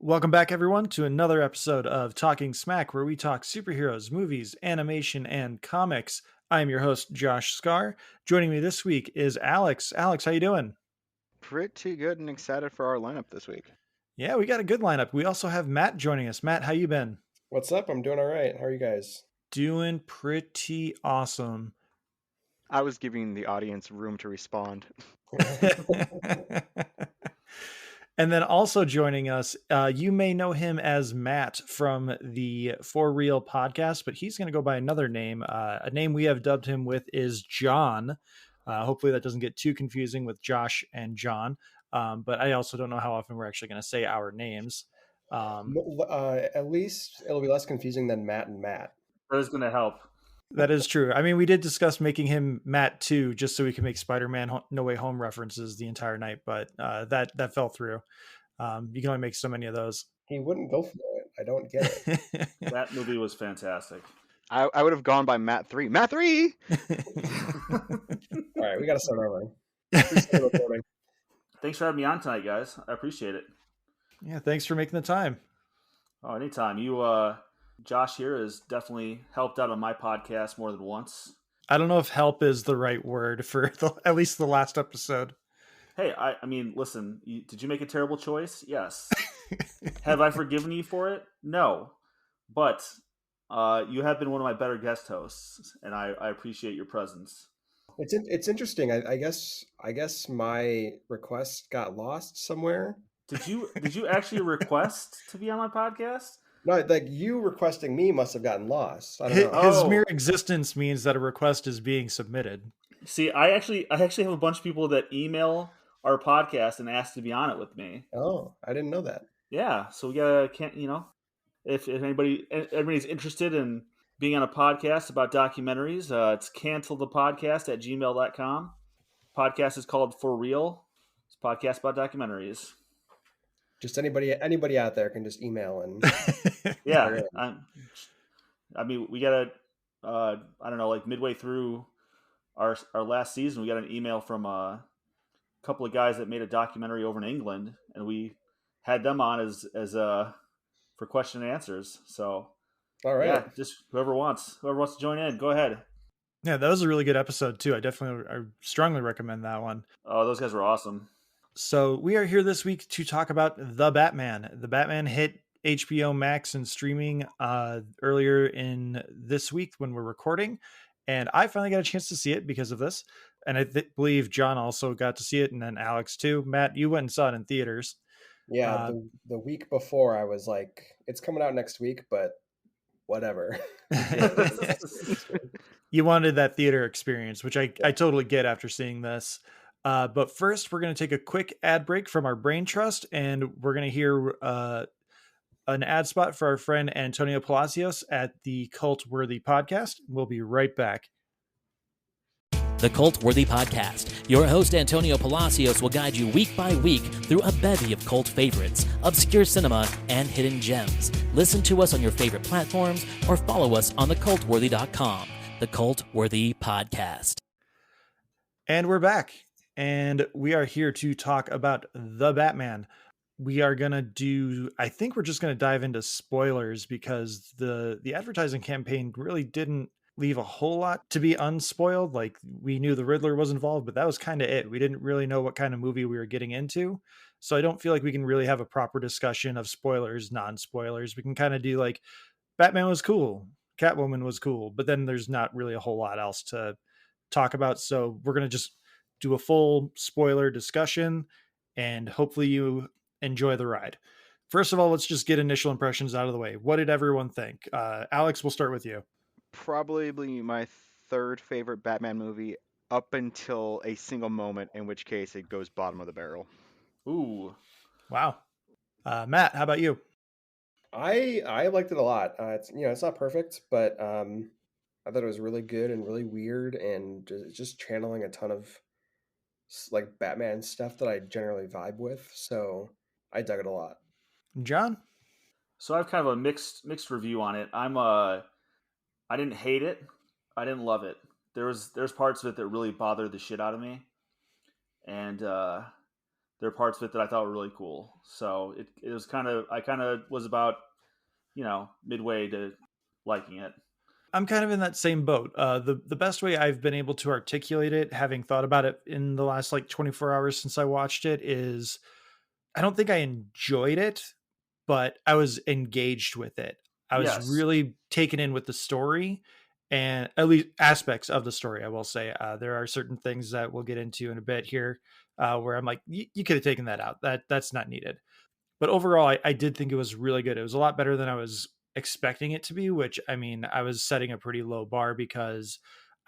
Welcome back, everyone, to another episode of Talking Smack, where we talk superheroes, movies, animation, and comics. I am your host, Josh Scar. Joining me this week is Alex. Alex, how you doing? Pretty good and excited for our lineup this week. Yeah, we got a good lineup. We also have Matt joining us. Matt, how you been? What's up? I'm doing all right. How are you guys? Doing pretty awesome. I was giving the audience room to respond. And then also joining us, you may know him as Matt from the For Real podcast, but he's going to go by another name. A name we have dubbed him with is John. Hopefully that doesn't get too confusing with Josh and John. But I also don't know how often we're actually going to say our names. At least it'll be less confusing than Matt and Matt. That is going to help. That is true. I mean, we did discuss making him Matt too, just so we can make Spider-Man No Way Home references the entire night, but that fell through. You can only make so many of those. He wouldn't go for it. I don't get it. That movie was fantastic. I would have gone by Matt 3. Matt 3! All right, we got to start over. Thanks for having me on tonight, guys. I appreciate it. Yeah, thanks for making the time. Oh, anytime. Josh here has definitely helped out on my podcast more than once. I don't know if help is the right word for at least the last episode. Hey, I mean, listen, did you make a terrible choice? Yes. Have I forgiven you for it? No. But you have been one of my better guest hosts, and I appreciate your presence. It's interesting. I guess my request got lost somewhere. Did you actually request to be on my podcast? No, like you requesting me must have gotten lost. I don't know. His mere existence means that a request is being submitted. See, I actually have a bunch of people that email our podcast and ask to be on it with me. Oh, I didn't know that. Yeah, so we gotta if everybody's interested in being on a podcast about documentaries, it's cancelthepodcast@gmail.com. Podcast is called For Real. It's a podcast about documentaries. Just anybody out there can just email and yeah. I mean, we got I don't know, like midway through our last season, we got an email from a couple of guys that made a documentary over in England, and we had them on as for question and answers. So, all right, yeah, just whoever wants to join in, go ahead. Yeah, that was a really good episode too. I strongly recommend that one. Oh, those guys were awesome. So we are here this week to talk about The Batman. The Batman hit HBO Max and streaming earlier in this week when we're recording. And I finally got a chance to see it because of this. And I believe John also got to see it, and then Alex too. Matt, you went and saw it in theaters. Yeah, the week before I was like, it's coming out next week, but whatever. You wanted that theater experience, which I totally get after seeing this. But first, we're going to take a quick ad break from our brain trust, and we're going to hear an ad spot for our friend Antonio Palascios at the Cultworthy Podcast. We'll be right back. The Cultworthy Podcast. Your host, Antonio Palascios, will guide you week by week through a bevy of cult favorites, obscure cinema, and hidden gems. Listen to us on your favorite platforms or follow us on thecultworthy.com. The Cultworthy Podcast. And we're back. And we are here to talk about The Batman. We are going to I think we're just going to dive into spoilers because the advertising campaign really didn't leave a whole lot to be unspoiled. Like, we knew the Riddler was involved, but that was kind of it. We didn't really know what kind of movie we were getting into. So I don't feel like we can really have a proper discussion of spoilers, non-spoilers. We can kind of do like, Batman was cool, Catwoman was cool, but then there's not really a whole lot else to talk about. So we're going to just do a full spoiler discussion, and hopefully you enjoy the ride. First of all, let's just get initial impressions out of the way. What did everyone think? Alex, we'll start with you. Probably my third favorite Batman movie up until a single moment, in which case it goes bottom of the barrel. Ooh. Wow. Matt, how about you? I liked it a lot. It's not perfect, but I thought it was really good and really weird, and just channeling a ton of like Batman stuff that I generally vibe with. So I dug it a lot. John? So I have kind of a mixed review on it. I didn't hate it. I didn't love it. There's parts of it that really bothered the shit out of me. And there are parts of it that I thought were really cool. So it was I kind of was about, midway to liking it. I'm kind of in that same boat. The best way I've been able to articulate it, having thought about it in the last like 24 hours since I watched it, is I don't think I enjoyed it, but I was engaged with it. I was Yes. really taken in with the story, and at least aspects of the story. I will say there are certain things that we'll get into in a bit here where I'm like, you could have taken that out. That's not needed. But overall, I did think it was really good. It was a lot better than I was expecting it to be, which I mean, I was setting a pretty low bar because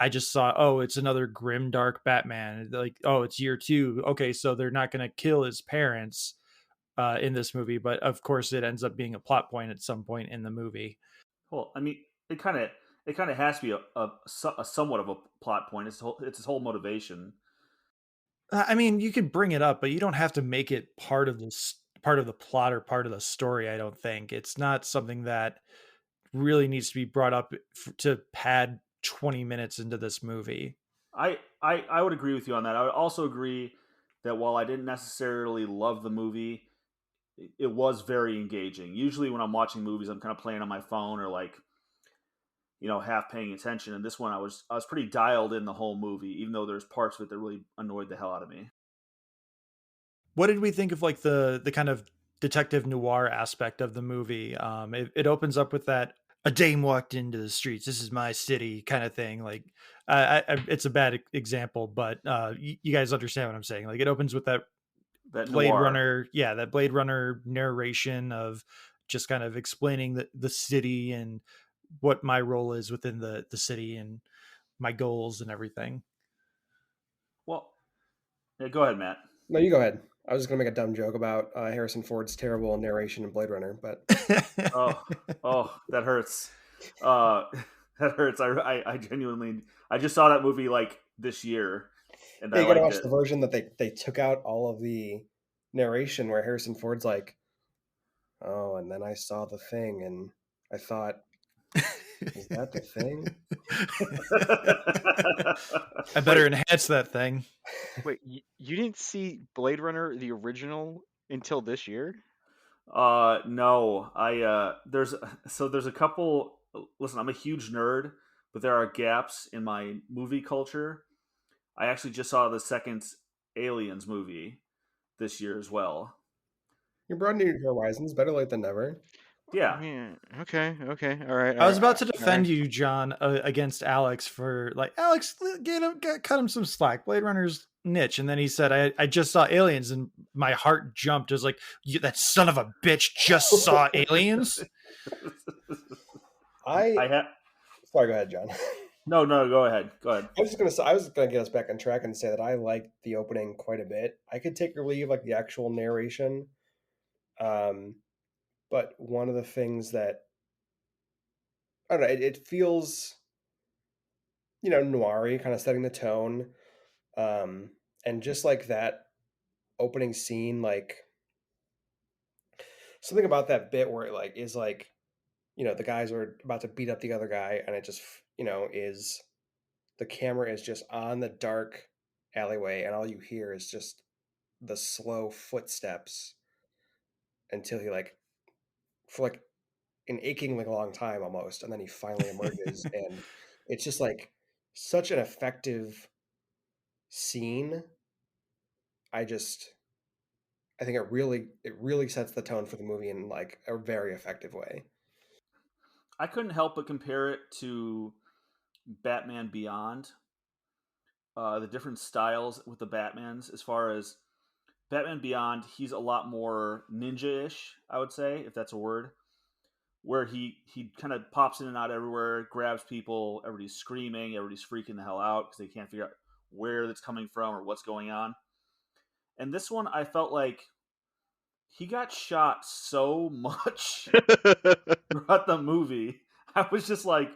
I just saw, oh, it's another grim, dark Batman. Like, oh, it's year 2. Okay, so they're not going to kill his parents in this movie, but of course, it ends up being a plot point at some point in the movie. Well, I mean, it kind of has to be a somewhat of a plot point. It's his whole motivation. I mean, you could bring it up, but you don't have to make it part of the plot or part of the story. I don't think it's not something that really needs to be brought up to pad 20 minutes into this movie. I would agree with you on that. I would also agree that while I didn't necessarily love the movie, it was very engaging. Usually when I'm watching movies, I'm kind of playing on my phone or like, half paying attention. And this one, I was pretty dialed in the whole movie, even though there's parts of it that really annoyed the hell out of me. What did we think of like the kind of detective noir aspect of the movie? It opens up with that a dame walked into the streets. This is my city kind of thing. Like, it's a bad example, but you guys understand what I'm saying. Like, it opens with that Blade noir. Runner, that Blade Runner narration of just kind of explaining the city and what my role is within the city and my goals and everything. Well, yeah, go ahead, Matt. No, you go ahead. I was just gonna make a dumb joke about Harrison Ford's terrible narration in Blade Runner, but oh, that hurts. That hurts. I genuinely, I just saw that movie like this year, and yeah, I you gotta liked watch it. the version that they took out all of the narration where Harrison Ford's like, "Oh, and then I saw the thing, and I thought, is that the thing?" I better enhance that thing. Wait, you didn't see Blade Runner the original until this year? No, there's a couple. Listen, I'm a huge nerd, but there are gaps in my movie culture. I actually just saw the second Aliens movie this year as well. You're broadening your horizons. Better late than never. Yeah. Yeah. Okay. All right. I was about to defend right. you, John, against Alex for like, Alex, cut him some slack. Blade Runner's niche. And then he said, I just saw Aliens, and my heart jumped. It was like, that son of a bitch just saw Aliens. Sorry, go ahead, John. No, go ahead. I was gonna get us back on track and say that I liked the opening quite a bit. I could take or leave like the actual narration. But one of the things that I don't know, it feels, noir-y, kind of setting the tone. And just like that opening scene, like something about that bit where it like is like, the guys are about to beat up the other guy, and it just, is the camera is just on the dark alleyway, and all you hear is just the slow footsteps until he like, for like an aching like long time almost, and then he finally emerges, and it's just like such an effective scene. I think it really sets the tone for the movie in like a very effective way. I couldn't help but compare it to Batman Beyond. The different styles with the Batmans, as far as Batman Beyond, he's a lot more ninja-ish, I would say, if that's a word, where he kind of pops in and out everywhere, grabs people, everybody's screaming, everybody's freaking the hell out because they can't figure out where that's coming from or what's going on. And this one, I felt like he got shot so much throughout the movie. I was just like,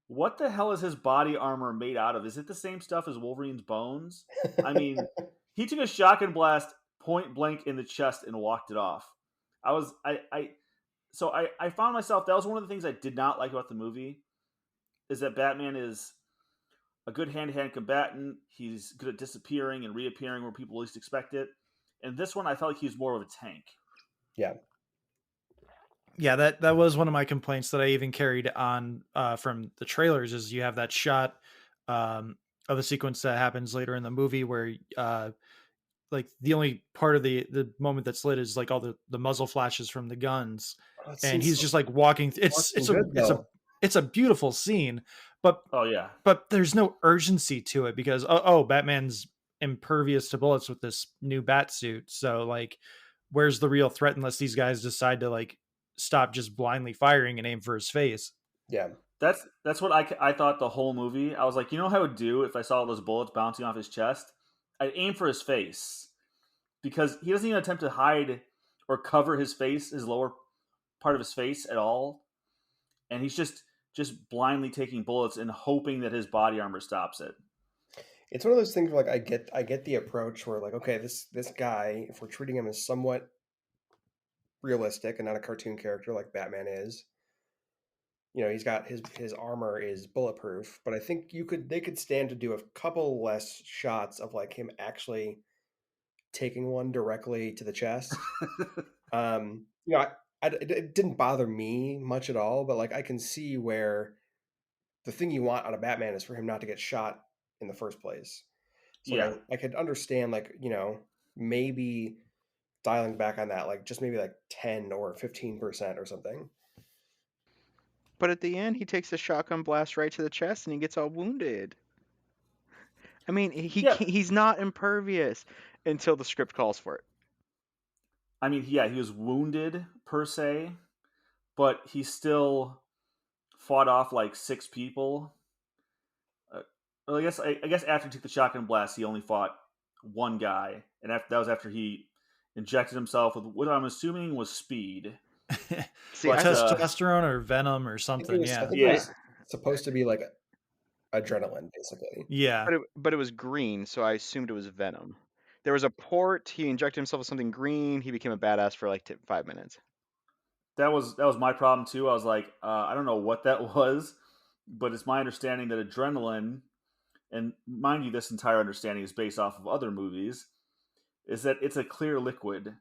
what the hell is his body armor made out of? Is it the same stuff as Wolverine's bones? I mean, he took a shotgun blast point blank in the chest and walked it off. So I found myself, that was one of the things I did not like about the movie, is that Batman is a good hand-to-hand combatant. He's good at disappearing and reappearing where people least expect it. And this one, I felt like he was more of a tank. Yeah. Yeah, that was one of my complaints that I even carried on from the trailers. Is you have that shot of the sequence that happens later in the movie where like the only part of the moment that's lit is like all the muzzle flashes from the guns, and he's just like walking. It's a beautiful scene, but oh yeah, but there's no urgency to it because oh Batman's impervious to bullets with this new bat suit. So like, where's the real threat unless these guys decide to like stop just blindly firing and aim for his face? Yeah. That's what I thought the whole movie. I was like, you know how I would do if I saw those bullets bouncing off his chest? I'd aim for his face, because he doesn't even attempt to hide or cover his face, his lower part of his face at all, and he's just blindly taking bullets and hoping that his body armor stops it. It's one of those things where like I get the approach where like, okay, this guy, if we're treating him as somewhat realistic and not a cartoon character like Batman is, you know, he's got his armor is bulletproof, but I think they could stand to do a couple less shots of like him actually taking one directly to the chest. You know, it didn't bother me much at all, but like I can see where the thing you want out of Batman is for him not to get shot in the first place. So yeah, I could understand, like, you know, maybe dialing back on that, like just maybe like 10 or 15% or something. But at the end, he takes a shotgun blast right to the chest and he gets all wounded. I mean, he's not impervious until the script calls for it. I mean, yeah, he was wounded per se, but he still fought off like 6 people. Well, I guess after he took the shotgun blast, he only fought one guy, and that was after he injected himself with what I'm assuming was speed. Testosterone or venom or something. I think it was supposed to be like adrenaline, basically. Yeah, but it was green, so I assumed it was venom. There was a port. He injected himself with something green. He became a badass for like 5 minutes. That was my problem too. I was like, I don't know what that was, but it's my understanding that adrenaline, and mind you, this entire understanding is based off of other movies, is that it's a clear liquid.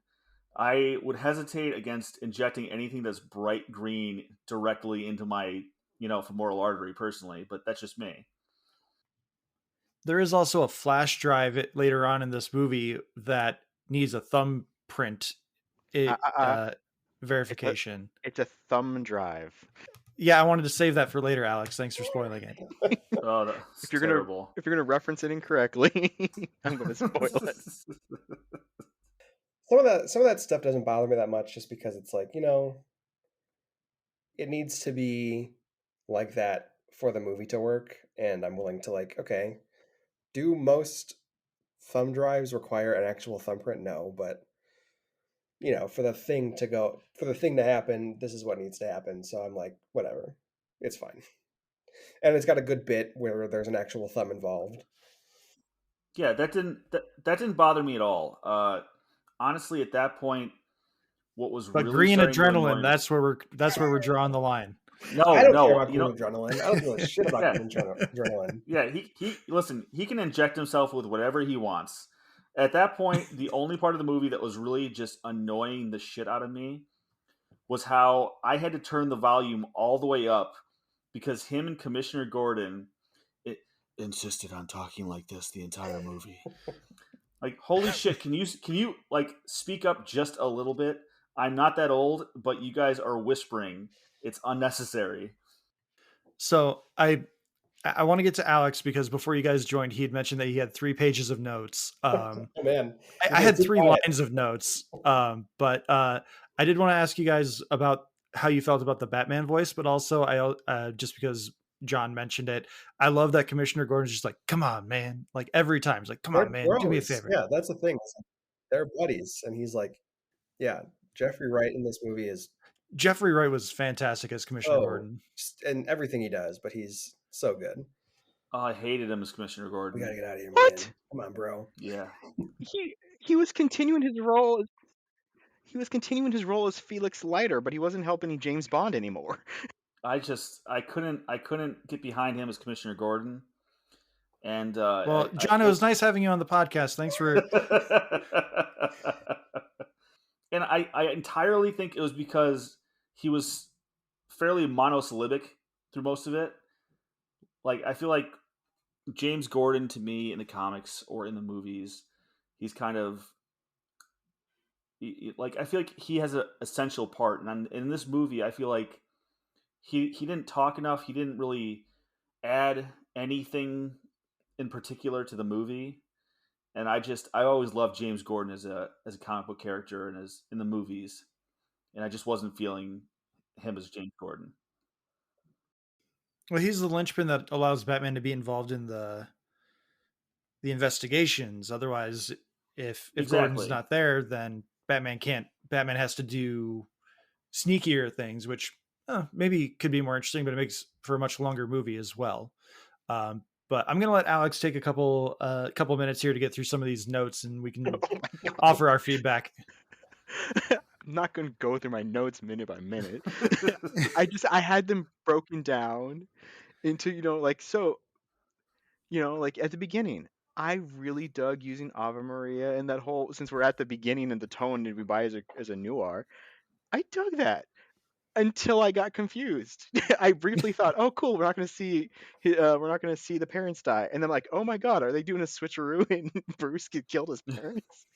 I would hesitate against injecting anything that's bright green directly into my, femoral artery personally, but that's just me. There is also a flash drive later on in this movie that needs a thumbprint verification. It's a thumb drive. Yeah, I wanted to save that for later, Alex. Thanks for spoiling it. Oh, that's terrible. If you're gonna reference it incorrectly, I'm gonna spoil it. Some of that stuff doesn't bother me that much, just because it's like, you know, it needs to be like that for the movie to work, and I'm willing to, like, okay, do most thumb drives require an actual thumbprint? No, but you know, for the thing to happen, this is what needs to happen. So I'm like, whatever, it's fine. And it's got a good bit where there's an actual thumb involved. Yeah, that didn't bother me at all. Honestly, at that point, what was but really green adrenaline, that's where we're drawing the line. No, I don't care about green adrenaline. I don't give a shit about green adrenaline. Yeah, he listen, he can inject himself with whatever he wants. At that point, the only part of the movie that was really just annoying the shit out of me was how I had to turn the volume all the way up because him and Commissioner Gordon insisted on talking like this the entire movie. Like, holy shit, can you like speak up just a little bit? I'm not that old, but you guys are whispering. It's unnecessary. So I want to get to Alex because before you guys joined, he had mentioned that he had 3 pages of notes. Oh, man. I had 3 lines of notes. But I did want to ask you guys about how you felt about the Batman voice, but also just because John mentioned it, I love that Commissioner Gordon's just like, come on, man. Like every time he's like, come on, man, do me a favor. Yeah, that's the thing. They're buddies. And he's like, yeah, Jeffrey Wright in this movie Jeffrey Wright was fantastic as Commissioner Gordon. And everything he does, but he's so good. Oh, I hated him as Commissioner Gordon. We gotta get out of here, what? Man. Come on, bro. Yeah. He was continuing his role. He was continuing his role as Felix Leiter, but he wasn't helping James Bond anymore. I couldn't get behind him as Commissioner Gordon. And well, John, it was nice having you on the podcast. Thanks for. And I entirely think it was because he was fairly monosyllabic through most of it. Like, I feel like James Gordon, to me, in the comics or in the movies, he's kind of like, I feel like he has an essential part, and in this movie, I feel like he didn't talk enough. He didn't really add anything in particular to the movie, and I always loved James Gordon as a comic book character and as in the movies, and I just wasn't feeling him as James Gordon. Well, he's the linchpin that allows Batman to be involved in the investigations. Otherwise, if Gordon's not there, then Batman has to do sneakier things, which maybe could be more interesting, but it makes for a much longer movie as well. But I'm going to let Alex take a couple minutes here to get through some of these notes, and we can offer our feedback. I'm not going to go through my notes minute by minute. I had them broken down into, like at the beginning, I really dug using Ave Maria and that whole, since we're at the beginning and the tone that we buy as a noir, I dug that until I got confused. I briefly thought, oh cool, we're not going to see the parents die, and then like, oh my god, are they doing a switcheroo and Bruce killed his parents?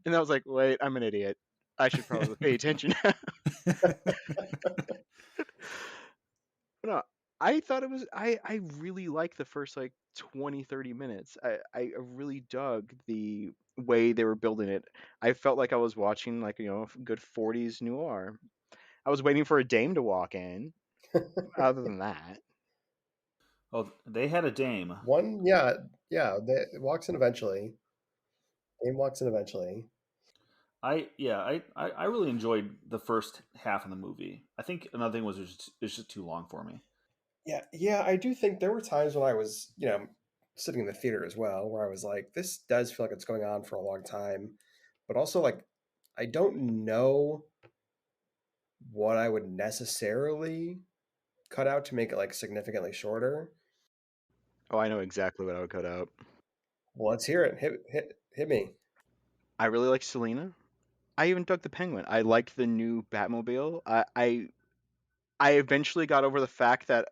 And I was like, wait, I'm an idiot. I should probably pay attention. No, I thought it was, I really liked the first like 20-30 minutes. I really dug the way they were building it. I felt like I was watching like, a good 40s noir. I was waiting for a dame to walk in. Other than that. Oh, they had a dame. One, yeah. It walks in eventually. Dame walks in eventually. I really enjoyed the first half of the movie. I think another thing was it was just too long for me. Yeah, I do think there were times when I was, sitting in the theater as well, where I was like, this does feel like it's going on for a long time. But also, like, I don't know what I would necessarily cut out to make it, like, significantly shorter. Oh, I know exactly what I would cut out. Well, let's hear it. Hit me. I really like Selina. I even dug the Penguin. I liked the new Batmobile. I eventually got over the fact that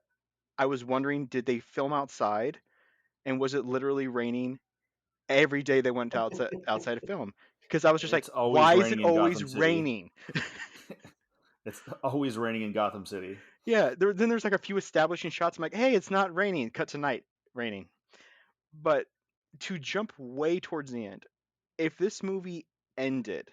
I was wondering, did they film outside, and was it literally raining every day they went to outside to film? Because I was just like, why is it always raining? It's always raining in Gotham City. Yeah, then there's like a few establishing shots. I'm like, hey, it's not raining. Cut to night, raining. But to jump way towards the end, if this movie ended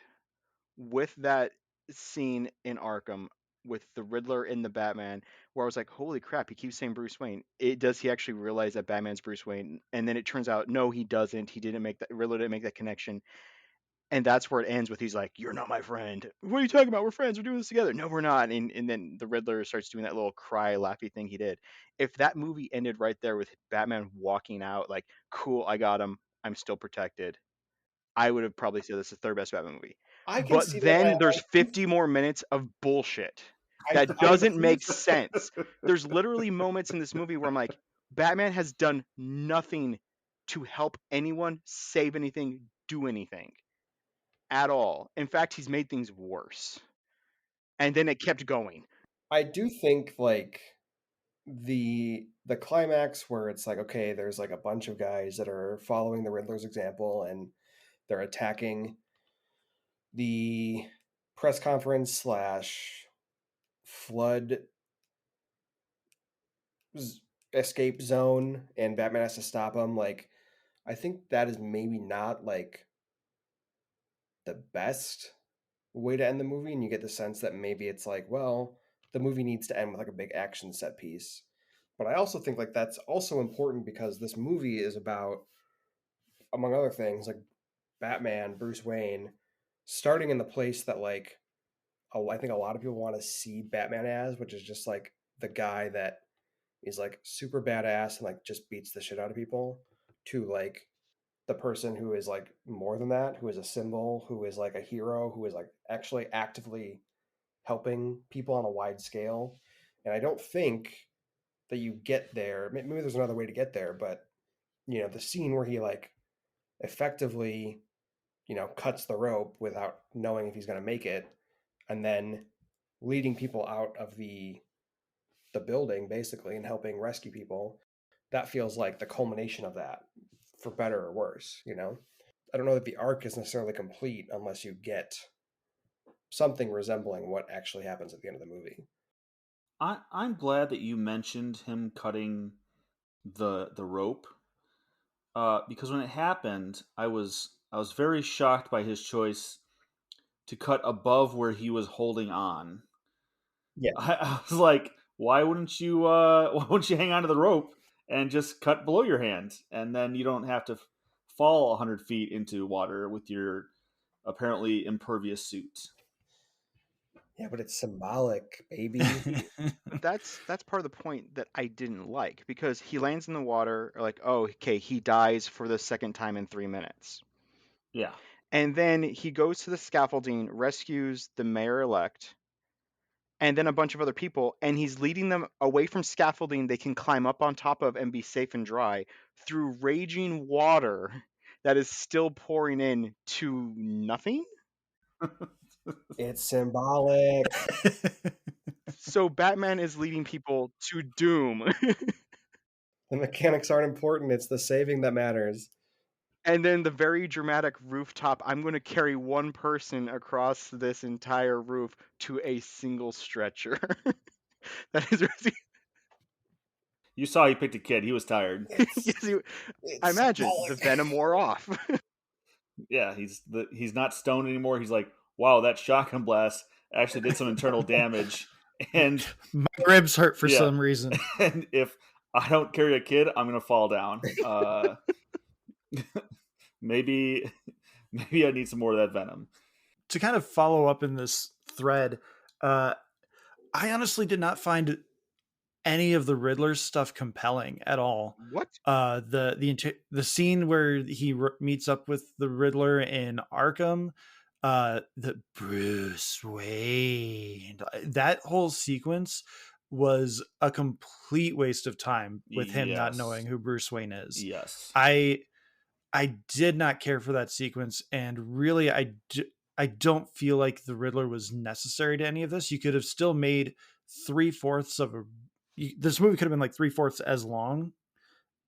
with that scene in Arkham with the Riddler and the Batman, where I was like, holy crap, he keeps saying Bruce Wayne. Does he actually realize that Batman's Bruce Wayne? And then it turns out, no, he doesn't. Riddler didn't make that connection. And that's where it ends with, he's like, you're not my friend. What are you talking about? We're friends. We're doing this together. No, we're not. And then the Riddler starts doing that little cry, laughy thing he did. If that movie ended right there with Batman walking out, like, cool, I got him. I'm still protected, I would have probably said this is the third best Batman movie. But then there's 50 more minutes of bullshit that doesn't make sense. There's literally moments in this movie where I'm like, Batman has done nothing to help anyone, save anything, do anything at all. In fact, he's made things worse. And then it kept going. I do think like the climax where it's like, okay, there's like a bunch of guys that are following the Riddler's example and they're attacking the press conference / flood escape zone, and Batman has to stop him. Like, I think that is maybe not like the best way to end the movie, and you get the sense that maybe it's like, well, the movie needs to end with like a big action set piece. But I also think like that's also important because this movie is about, among other things, like Batman, Bruce Wayne, starting in the place that like I think a lot of people want to see Batman as, which is just like the guy that is like super badass and like just beats the shit out of people, to like the person who is like more than that, who is a symbol, who is like a hero, who is like actually actively helping people on a wide scale. And I don't think that you get there. Maybe there's another way to get there, but the scene where he like effectively, cuts the rope without knowing if he's going to make it, and then leading people out of the building basically and helping rescue people. That feels like the culmination of that, for better or worse. I don't know that the arc is necessarily complete unless you get something resembling what actually happens at the end of the movie. I'm glad that you mentioned him cutting the rope, because when it happened, I was very shocked by his choice to cut above where he was holding on. Yeah, I was like, why wouldn't you hang onto the rope and just cut below your hand, and then you don't have to fall 100 feet into water with your apparently impervious suit. Yeah, but it's symbolic, baby. That's part of the point that I didn't like, because he lands in the water, like, oh, okay, he dies for the second time in 3 minutes. Yeah. And then he goes to the scaffolding, rescues the mayor-elect, and then a bunch of other people, and he's leading them away from scaffolding they can climb up on top of and be safe and dry through raging water that is still pouring in to nothing. It's symbolic. So Batman is leading people to doom. The mechanics aren't important. It's the saving that matters. And then the very dramatic rooftop, I'm going to carry one person across this entire roof to a single stretcher. That is really... You saw he picked a kid. He was tired. I imagine symbolic. the venom wore off. Yeah, he's not stoned anymore. He's like, wow, that shotgun blast actually did some internal damage, and my ribs hurt for Yeah. some reason. And if I don't carry a kid, I'm gonna fall down. Maybe I need some more of that venom. To kind of follow up in this thread, I honestly did not find any of the Riddler stuff compelling at all. What? The scene where he meets up with the Riddler in Arkham, the Bruce Wayne, that whole sequence was a complete waste of time with him not Yes. knowing who Bruce Wayne is. Yes. I did not care for that sequence, and really I don't feel like the Riddler was necessary to any of this. You could have still made 3/4 of this movie could have been like 3/4 as long,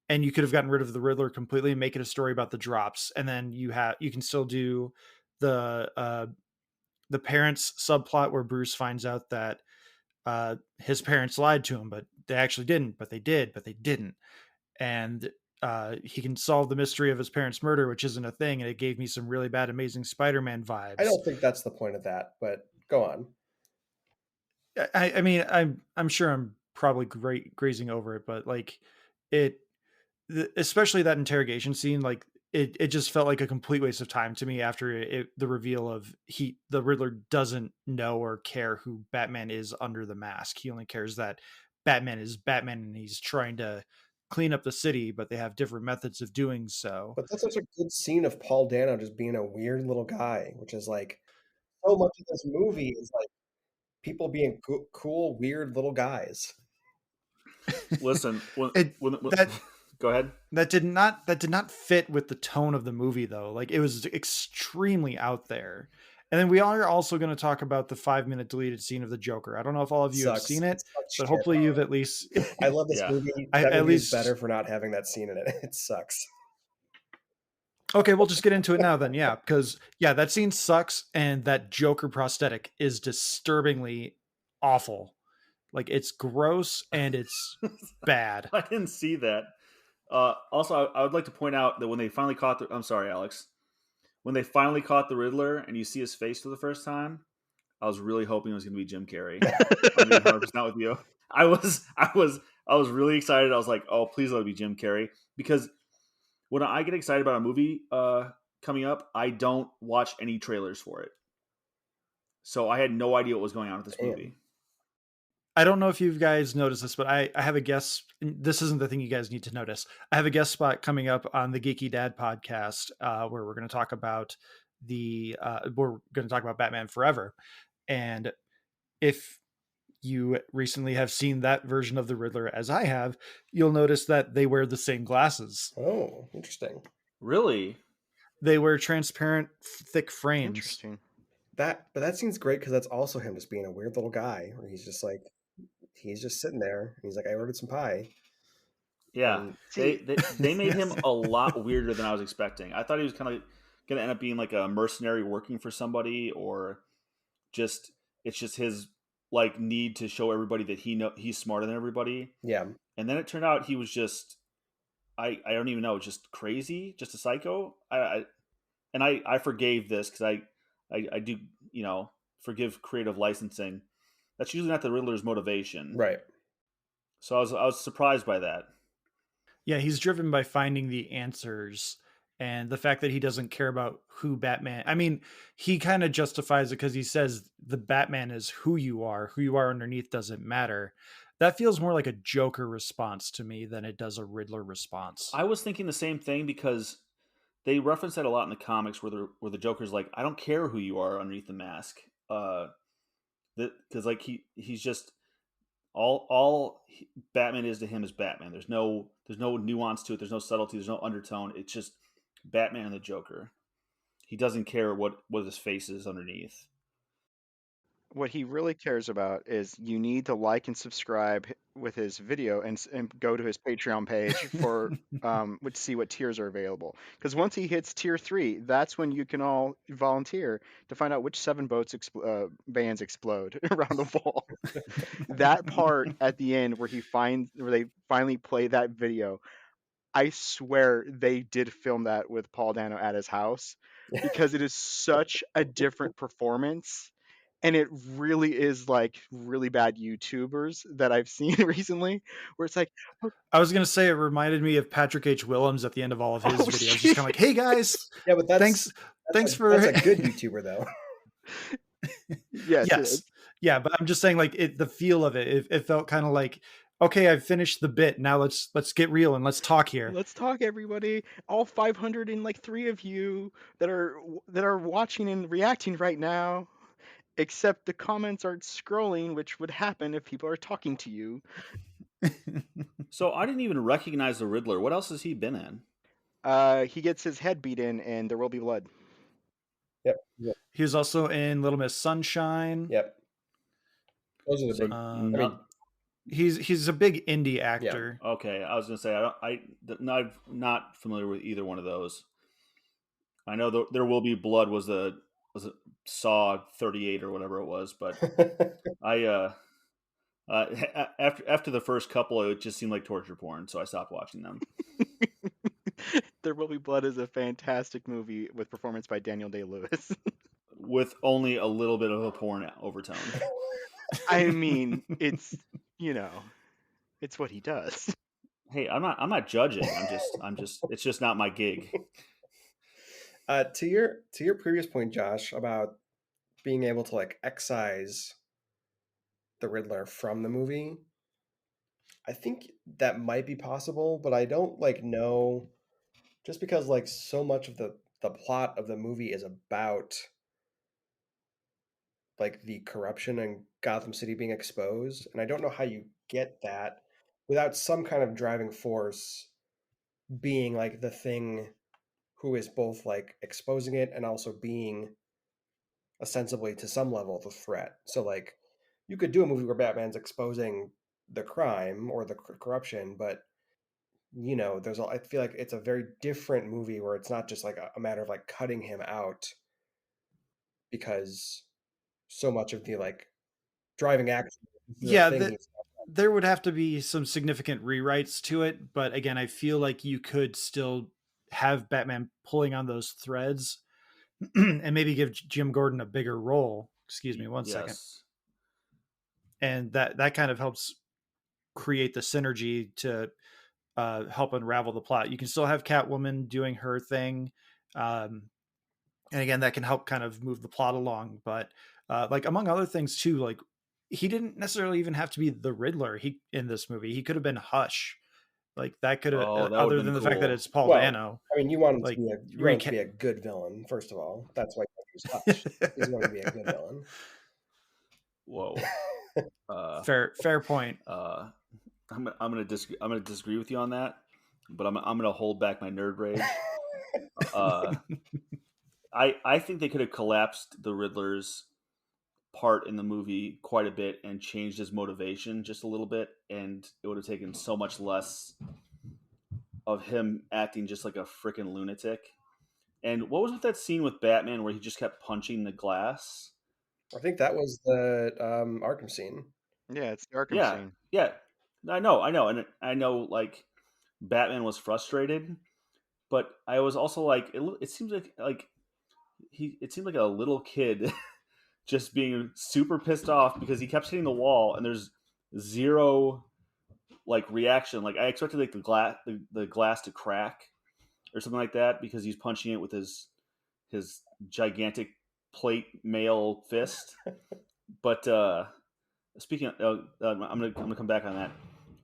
and you could have gotten rid of the Riddler completely and make it a story about the drops. And then you can still do the parents subplot where Bruce finds out that his parents lied to him, but they actually didn't, but they did, but they didn't. And he can solve the mystery of his parents' murder, which isn't a thing. And it gave me some really bad Amazing Spider-Man vibes. I don't think that's the point of that, but go on. I mean, I'm sure I'm probably grazing over it, but like especially that interrogation scene, like it just felt like a complete waste of time to me after the reveal of the Riddler doesn't know or care who Batman is under the mask. He only cares that Batman is Batman and he's trying to clean up the city, but they have different methods of doing so. But that's such a good scene of Paul Dano just being a weird little guy, which is like so much of this movie is like people being cool, weird little guys. Listen, go ahead. That did not fit with the tone of the movie, though. Like, it was extremely out there. And then we are also going to talk about the 5-minute deleted scene of the Joker. I don't know if all of you have seen it, but hopefully you've at least. I love this movie. That movie is better for not having that scene in it. It sucks. Okay, we'll just get into it now then. Yeah, because that scene sucks, and that Joker prosthetic is disturbingly awful. Like, it's gross and it's bad. I didn't see that. Also, I would like to point out that when they finally caught I'm sorry, Alex. When they finally caught the Riddler and you see his face for the first time, I was really hoping it was going to be Jim Carrey. I'm being 100% with you. I was really excited. I was like, oh, please let it be Jim Carrey, because when I get excited about a movie coming up, I don't watch any trailers for it. So I had no idea what was going on with this movie. I don't know if you guys noticed this, but I have a guest. This isn't the thing you guys need to notice. I have a guest spot coming up on the Geeky Dad podcast where we're going to talk about Batman Forever. And if you recently have seen that version of the Riddler as I have, you'll notice that they wear the same glasses. Oh, interesting. Really? They wear transparent, thick frames. Interesting. But that seems great because that's also him just being a weird little guy where he's just sitting there and he's like, I ordered some pie. Yeah, And they made him a lot weirder than I was expecting. I thought he was kind of going to end up being like a mercenary working for somebody, or it's just his like need to show everybody that he's smarter than everybody. yeah. And then it turned out he was just I don't even know, just crazy, just a psycho. I forgave this because I do, forgive creative licensing. That's usually not the Riddler's motivation, Right. So I was surprised by that. Yeah, he's driven by finding the answers, and the fact that he doesn't care about who Batman. I mean, he kind of justifies it because he says the Batman is who you are. Who you are underneath doesn't matter. That feels more like a Joker response to me than it does a Riddler response. I was thinking the same thing because they reference that a lot in the comics where the Joker's like, I don't care who you are underneath the mask. Because like he's just all Batman is to him is Batman. There's no nuance to it. There's no subtlety. There's no undertone. It's just Batman and the Joker. He doesn't care what his face is underneath. What he really cares about is you need to like and subscribe with his video and go to his Patreon page for to see what tiers are available. Because once he hits tier 3, that's when you can all volunteer to find out which 7 bands explode around the wall. That part at the end where they finally play that video, I swear they did film that with Paul Dano at his house because it is such a different performance. And it really is like really bad YouTubers that I've seen recently where it's like, I was going to say it reminded me of Patrick H. Willems at the end of all of his videos. Just kind of like, hey guys. Yeah, but thanks for. That's a good YouTuber though. Yes. Yeah, but I'm just saying like the feel of it felt kind of like, okay, I've finished the bit. Now let's get real and let's talk here. Let's talk, everybody. All 503 of you that are watching and reacting right now. Except the comments aren't scrolling, which would happen if people are talking to you. So I didn't even recognize the Riddler. What else has he been in? He gets his head beat in, and There Will Be Blood. Yep. He was also in Little Miss Sunshine. Yep. Those are the big. He's a big indie actor. Yeah. Okay, I was gonna say I'm not familiar with either one of those. I know There Will Be Blood was a Saw 38 or whatever it was, but after the first couple, it just seemed like torture porn, so I stopped watching them. There Will Be Blood is a fantastic movie with performance by Daniel Day-Lewis. With only a little bit of a porn overtone. I mean, it's it's what he does. Hey, I'm not judging. I'm just it's just not my gig. To your previous point, Josh, about being able to like excise the Riddler from the movie, I think that might be possible, but I don't know, just because like so much of the plot of the movie is about like the corruption in Gotham City being exposed, and I don't know how you get that without some kind of driving force being like the thing who is both like exposing it and also being ostensibly to some level the threat. So like you could do a movie where Batman's exposing the crime or the corruption, but I feel like it's a very different movie where it's not just like a matter of like cutting him out, because so much of the like driving action. There would have to be some significant rewrites to it, but again, I feel like you could still have Batman pulling on those threads and maybe give Jim Gordon a bigger role. Excuse me one second. And that kind of helps create the synergy to help unravel the plot. You can still have Catwoman doing her thing. And again, that can help kind of move the plot along. But like among other things too, like he didn't necessarily even have to be the Riddler in this movie. He could have been Hush. Like that could have, other than the fact that it's Paul Dano. I mean, you want him to be a good villain, first of all. That's why he was Hush. He's going to be a good villain. Whoa. Fair point. I'm gonna disagree with you on that, but I'm gonna hold back my nerd rage. I think they could have collapsed the Riddler's part in the movie quite a bit and changed his motivation just a little bit, and it would have taken so much less of him acting just like a freaking lunatic. And what was with that scene with Batman where he just kept punching the glass? I think that was the Arkham scene. Yeah, it's the Arkham scene. Yeah, I know, and I know like Batman was frustrated, but I was also like, it seems like it seemed like a little kid just being super pissed off because he kept hitting the wall and there's zero like reaction. Like I expected like the glass to crack or something like that because he's punching it with his gigantic plate mail fist. But speaking of, I'm gonna come back on that.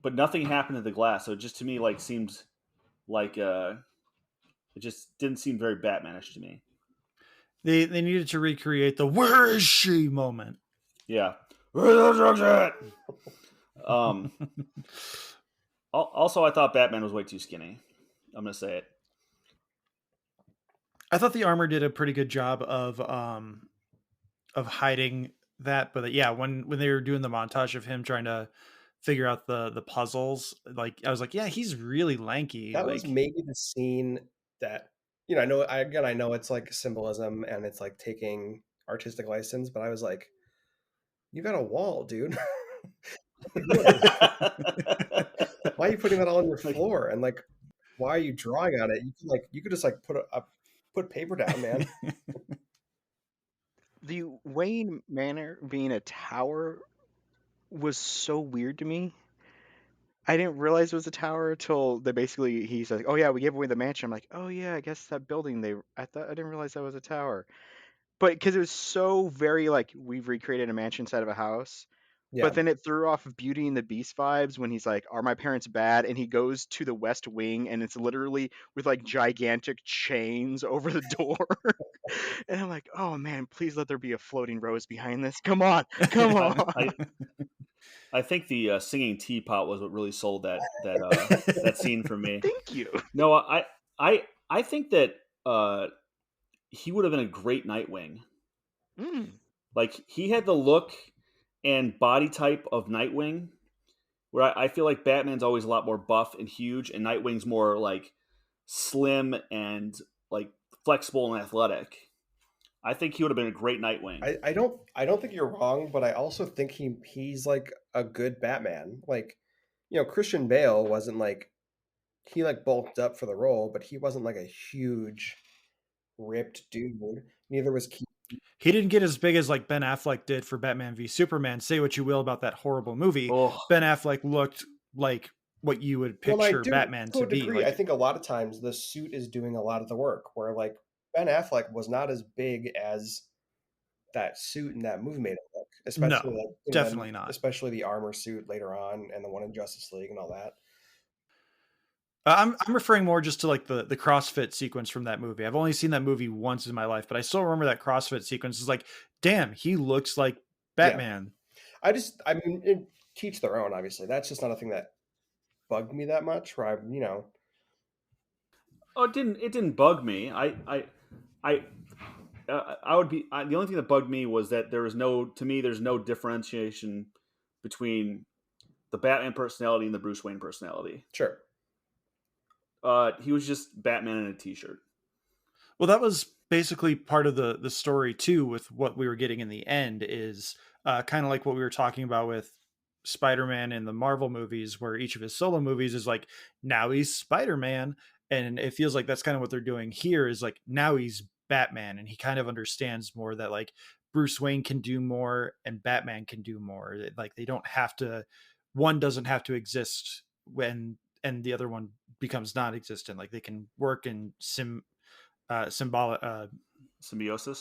But nothing happened to the glass, so it just to me like seemed like it just didn't seem very Batmanish to me. They needed to recreate the "Where is she?" moment. Yeah. Where the drugs at? Also, I thought Batman was way too skinny. I'm gonna say it. I thought the armor did a pretty good job of hiding that, but yeah, when they were doing the montage of him trying to figure out the puzzles, like I was like, yeah, he's really lanky. That like, was maybe the scene that I know it's like symbolism and it's like taking artistic license, but I was like, you got a wall, dude. Why are you putting that all on your floor? And like, why are you drawing on it? You could just like put paper down, man. The Wayne Manor being a tower was so weird to me. I didn't realize it was a tower until he's like, oh yeah, we gave away the mansion. I'm like, oh yeah, I guess that building I didn't realize that was a tower. But because it was so very like we've recreated a mansion inside of a house. Yeah. But then it threw off Beauty and the Beast vibes when he's like, are my parents bad? And he goes to the West Wing and it's literally with like gigantic chains over the door. And I'm like, oh man, please let there be a floating rose behind this. Come on. I think the singing teapot was what really sold that scene for me. Thank you. No, I think that he would have been a great Nightwing. Like he had the look and body type of Nightwing, where I feel like Batman's always a lot more buff and huge, and Nightwing's more like slim and like flexible and athletic. I think he would have been a great Nightwing. I don't think you're wrong, but I also think he's like a good Batman. Like, Christian Bale wasn't like he like bulked up for the role, but he wasn't like a huge ripped dude. Neither was Keith. He didn't get as big as like Ben Affleck did for Batman v Superman. Say what you will about that horrible movie. Oh. Ben Affleck looked like what you would picture Batman to be. Like, I think a lot of times the suit is doing a lot of the work, where like Ben Affleck was not as big as that suit in that movie made it look. Especially definitely not. Especially the armor suit later on and the one in Justice League and all that. I'm referring more just to like the CrossFit sequence from that movie. I've only seen that movie once in my life, but I still remember that CrossFit sequence. Is like, damn, he looks like Batman. Yeah. I mean, teach their own. Obviously, that's just not a thing that bugged me that much. Where Oh, it didn't bug me. I would be the only thing that bugged me was that there's no differentiation between the Batman personality and the Bruce Wayne personality. Sure. He was just Batman in a t-shirt. Well, that was basically part of the story too, with what we were getting in the end is kind of like what we were talking about with Spider-Man in the Marvel movies, where each of his solo movies is like, now he's Spider-Man. And it feels like that's kind of what they're doing here is like, now he's Batman, and he kind of understands more that like Bruce Wayne can do more and Batman can do more. Like they don't have to, one doesn't have to exist and the other one becomes non-existent. Like they can work in symbiosis.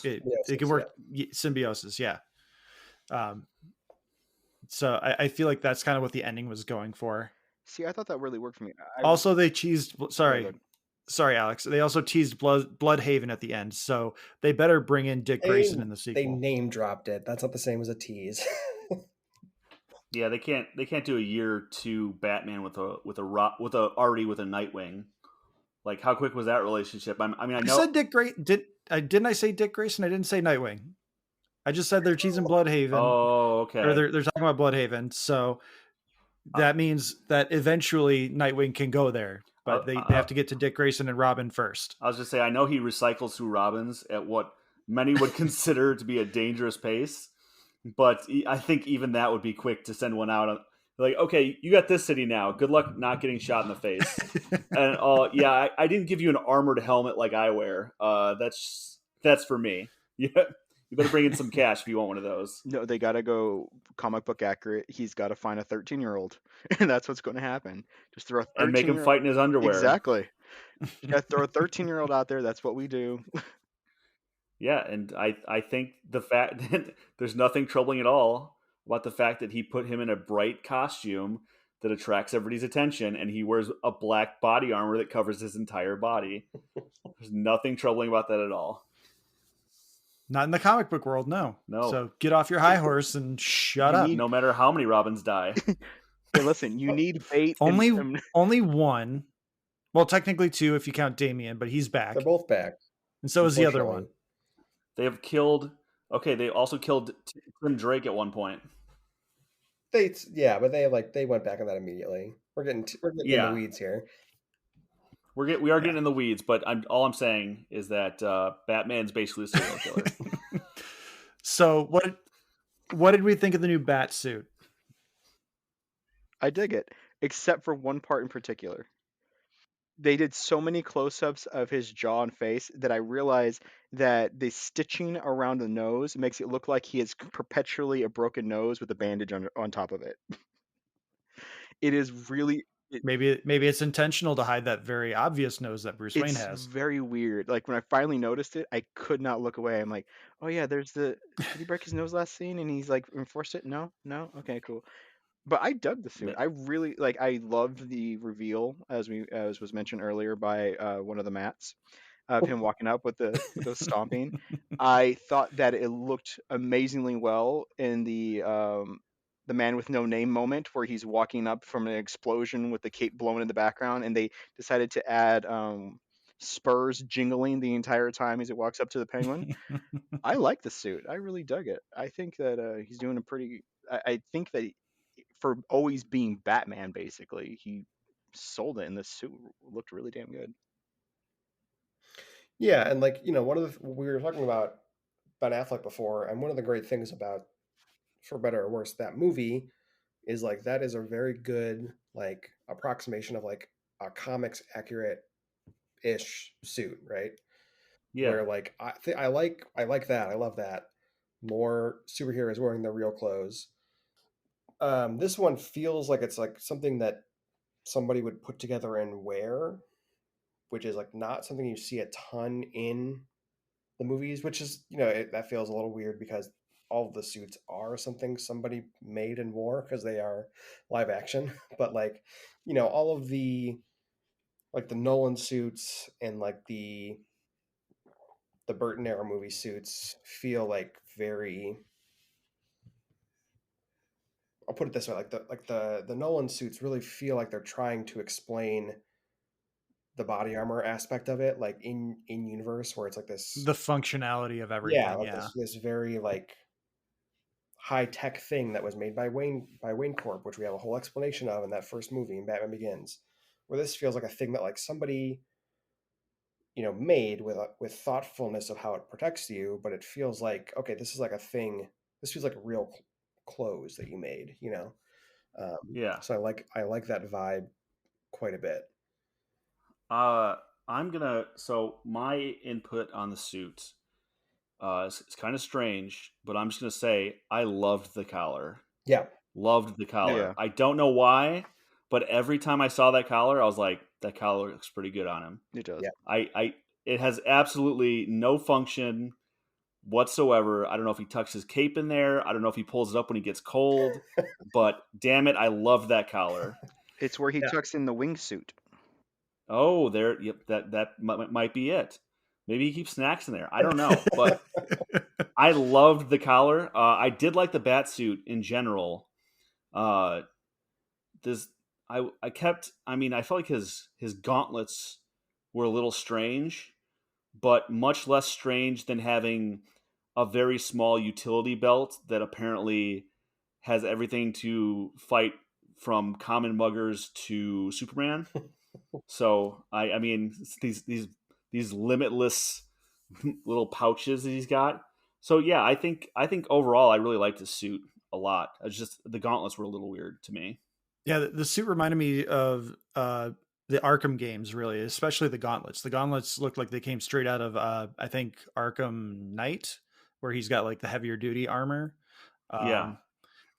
It can work symbiosis. Yeah. So I feel like that's kind of what the ending was going for. See, I thought that really worked for me. Also, they teased. Sorry, Alex. They also teased Bloodhaven at the end, so they better bring in Dick Grayson in the sequel. They name dropped it. That's not the same as a tease. Yeah, they can't do a year 2 Batman with a Nightwing. Like, how quick was that relationship? I mean, I know. I said didn't I say Dick Grayson? I didn't say Nightwing. I just said they're teasing Bloodhaven. Oh, okay. Or they're talking about Bloodhaven. So that means that eventually Nightwing can go there, but they have to get to Dick Grayson and Robin first. I was just say, I know he recycles through Robins at what many would consider to be a dangerous pace, but I think even that would be quick to send one out. Like, okay, you got this city now. Good luck not getting shot in the face. And yeah, I didn't give you an armored helmet like I wear. That's for me. Yeah, you better bring in some cash if you want one of those. No, they got to go comic book accurate. He's got to find a 13-year-old, and that's what's going to happen. Just throw a 13-year-old. And make him fight in his underwear. Exactly. You got to throw a 13-year-old out there. That's what we do. Yeah, and I think the fact that there's nothing troubling at all about the fact that he put him in a bright costume that attracts everybody's attention, and he wears a black body armor that covers his entire body. There's nothing troubling about that at all. Not in the comic book world, no. So get off your high horse and shut up. No matter how many Robins die. Hey, listen, you need bait. Only one. Well, technically 2 if you count Damian, but he's back. They're both back. And so is the other one. They have killed. Okay, they also killed Tim Drake at one point. But they went back on that immediately. We're getting in the weeds here. We are getting in the weeds, but all I'm saying is that Batman's basically a serial killer. So what did we think of the new Bat suit? I dig it, except for one part in particular. They did so many close-ups of his jaw and face that I realized that the stitching around the nose makes it look like he has perpetually a broken nose with a bandage on top of it. It is really... Maybe it's intentional to hide that very obvious nose that Bruce Wayne has. It's very weird. Like, when I finally noticed it, I could not look away. I'm like, oh yeah, there's did he break his nose last scene? And he's like, enforced it? No? Okay, cool. But I dug the suit. I really I loved the reveal, as was mentioned earlier by one of the Matts, of him walking up with the stomping. I thought that it looked amazingly well in the Man with No Name moment, where he's walking up from an explosion with the cape blowing in the background, and they decided to add spurs jingling the entire time as he walks up to the Penguin. I like the suit. I really dug it. I think that he's doing a pretty... I think that for always being Batman, basically, he sold it, and the suit looked really damn good. Yeah, and we were talking about Ben Affleck before, and one of the great things about, for better or worse, that movie is that is a very good approximation of a comics accurate ish suit, right? Yeah. Where I like that. I love that. More superheroes wearing their real clothes. This one feels like it's something that somebody would put together and wear, which is not something you see a ton in the movies, which is, that feels a little weird because all of the suits are something somebody made and wore because they are live action. But all of the the Nolan suits and the Burton era movie suits feel very... I'll put it this way: the Nolan suits really feel like they're trying to explain the body armor aspect of it, in universe, where it's the functionality of everything. This very high tech thing that was made by Wayne Corp, which we have a whole explanation of in that first movie in Batman Begins, where this feels like a thing that somebody made with thoughtfulness of how it protects you, but it feels okay, this is a thing. This feels like real clothes that you made, yeah. So I like that vibe quite a bit. So my input on the suit it's kind of strange, but I'm just gonna say I loved the collar. Yeah, loved the collar. Yeah. I don't know why, but every time I saw that collar, I was like, that collar looks pretty good on him. It does. Yeah. It has absolutely no function whatsoever. I don't know if he tucks his cape in there. I don't know if he pulls it up when he gets cold, but damn it, I love that collar. It's where he tucks in the wingsuit. Oh, there. Yep, that might be it. Maybe he keeps snacks in there. I don't know, but I loved the collar. I did like the bat suit in general. This I felt like his gauntlets were a little strange, but much less strange than having a very small utility belt that apparently has everything to fight from common muggers to Superman. So I mean these limitless little pouches that he's got. So yeah, I think overall I really liked his suit a lot. It's just the gauntlets were a little weird to me. Yeah, the suit reminded me of the Arkham games, really, especially the gauntlets. The gauntlets looked like they came straight out of I think Arkham Knight, where he's got like the heavier duty armor. Yeah, Um,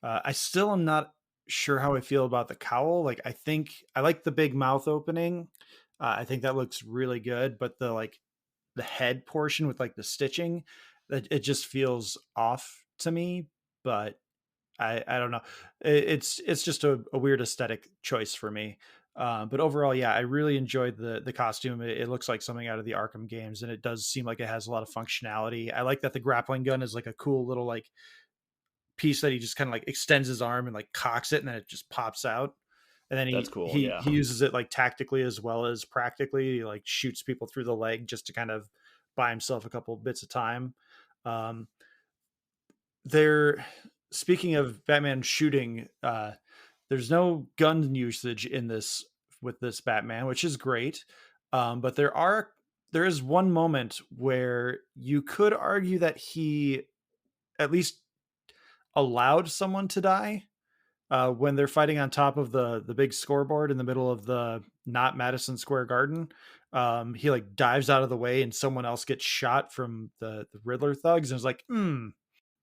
I still am not sure how I feel about the cowl. Like, I think I like the big mouth opening. I think that looks really good, but the head portion with like the stitching, it just feels off to me. But I don't know. It's just a weird aesthetic choice for me. But overall, yeah, I really enjoyed the costume. It looks like something out of the Arkham games, and it does seem like it has a lot of functionality. I like that the grappling gun is like a cool little like piece that he just kind of like extends his arm and like cocks it, and then it just pops out. And then that's cool. he uses it like tactically as well as practically. He like shoots people through the leg just to kind of buy himself a couple bits of time. Um, there Speaking of Batman shooting, there's no gun usage in this with this Batman, which is great. But there is one moment where you could argue that he at least allowed someone to die when they're fighting on top of the big scoreboard in the middle of the not Madison Square Garden. He like dives out of the way and someone else gets shot from the Riddler thugs, and it's like,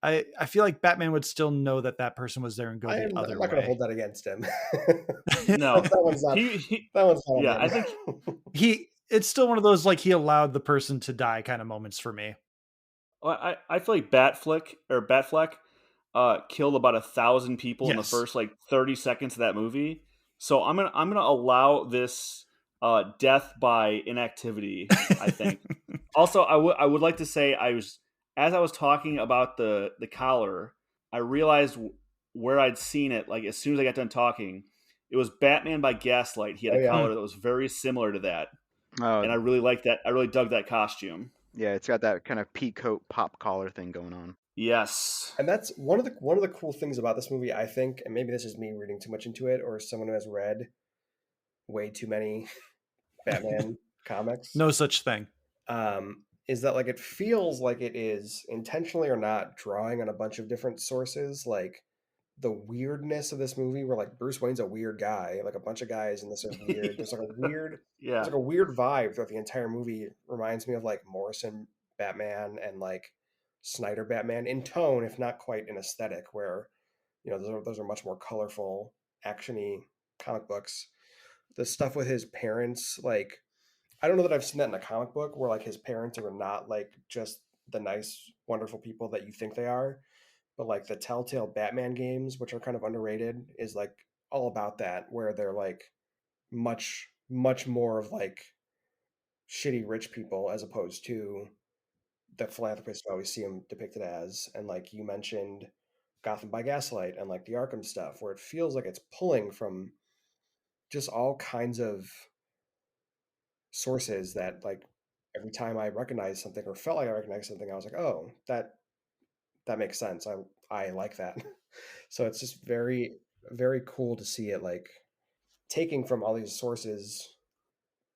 I feel like Batman would still know that that person was there and go the other I'm not going to way. hold that against him. No, that one's not. That one's not. Yeah, him. I think It's still one of those like he allowed the person to die kind of moments for me. I feel like Batfleck killed about 1,000 people in the Yes. first like 30 seconds of that movie. So I'm gonna allow this death by inactivity. I think. Also, I would like to say as I was talking about the collar, I realized where I'd seen it. Like as soon as I got done talking, it was Batman by Gaslight. He had Oh, a yeah. collar that was very similar to that, Oh, and I really liked that. I really dug that costume. yeah, it's got that kind of peacoat pop collar thing going on. Yes. And that's one of the cool things about this movie, I think, and maybe this is me reading too much into it, or someone who has read way too many Batman comics. No such thing. Is that like it feels like it is intentionally or not drawing on a bunch of different sources, like the weirdness of this movie, where like Bruce Wayne's a weird guy, like a bunch of guys in this are weird. There's like a weird, Yeah. there's like a weird vibe throughout the entire movie. It reminds me of like Morrison Batman and like Snyder Batman in tone, if not quite in aesthetic, where those are much more colorful, actiony comic books. The stuff with his parents, like I don't know that I've seen that in a comic book where like his parents are not like just the nice, wonderful people that you think they are, but like the Telltale Batman games, which are kind of underrated, is like all about that, where they're like much, much more of like shitty rich people as opposed to the philanthropist I always see him depicted as. And like you mentioned, Gotham by Gaslight and like the Arkham stuff, where it feels like it's pulling from just all kinds of sources that like every time I recognized something or felt like I recognized something, I was like, oh, that makes sense. I like that. So it's just very, very cool to see it like taking from all these sources,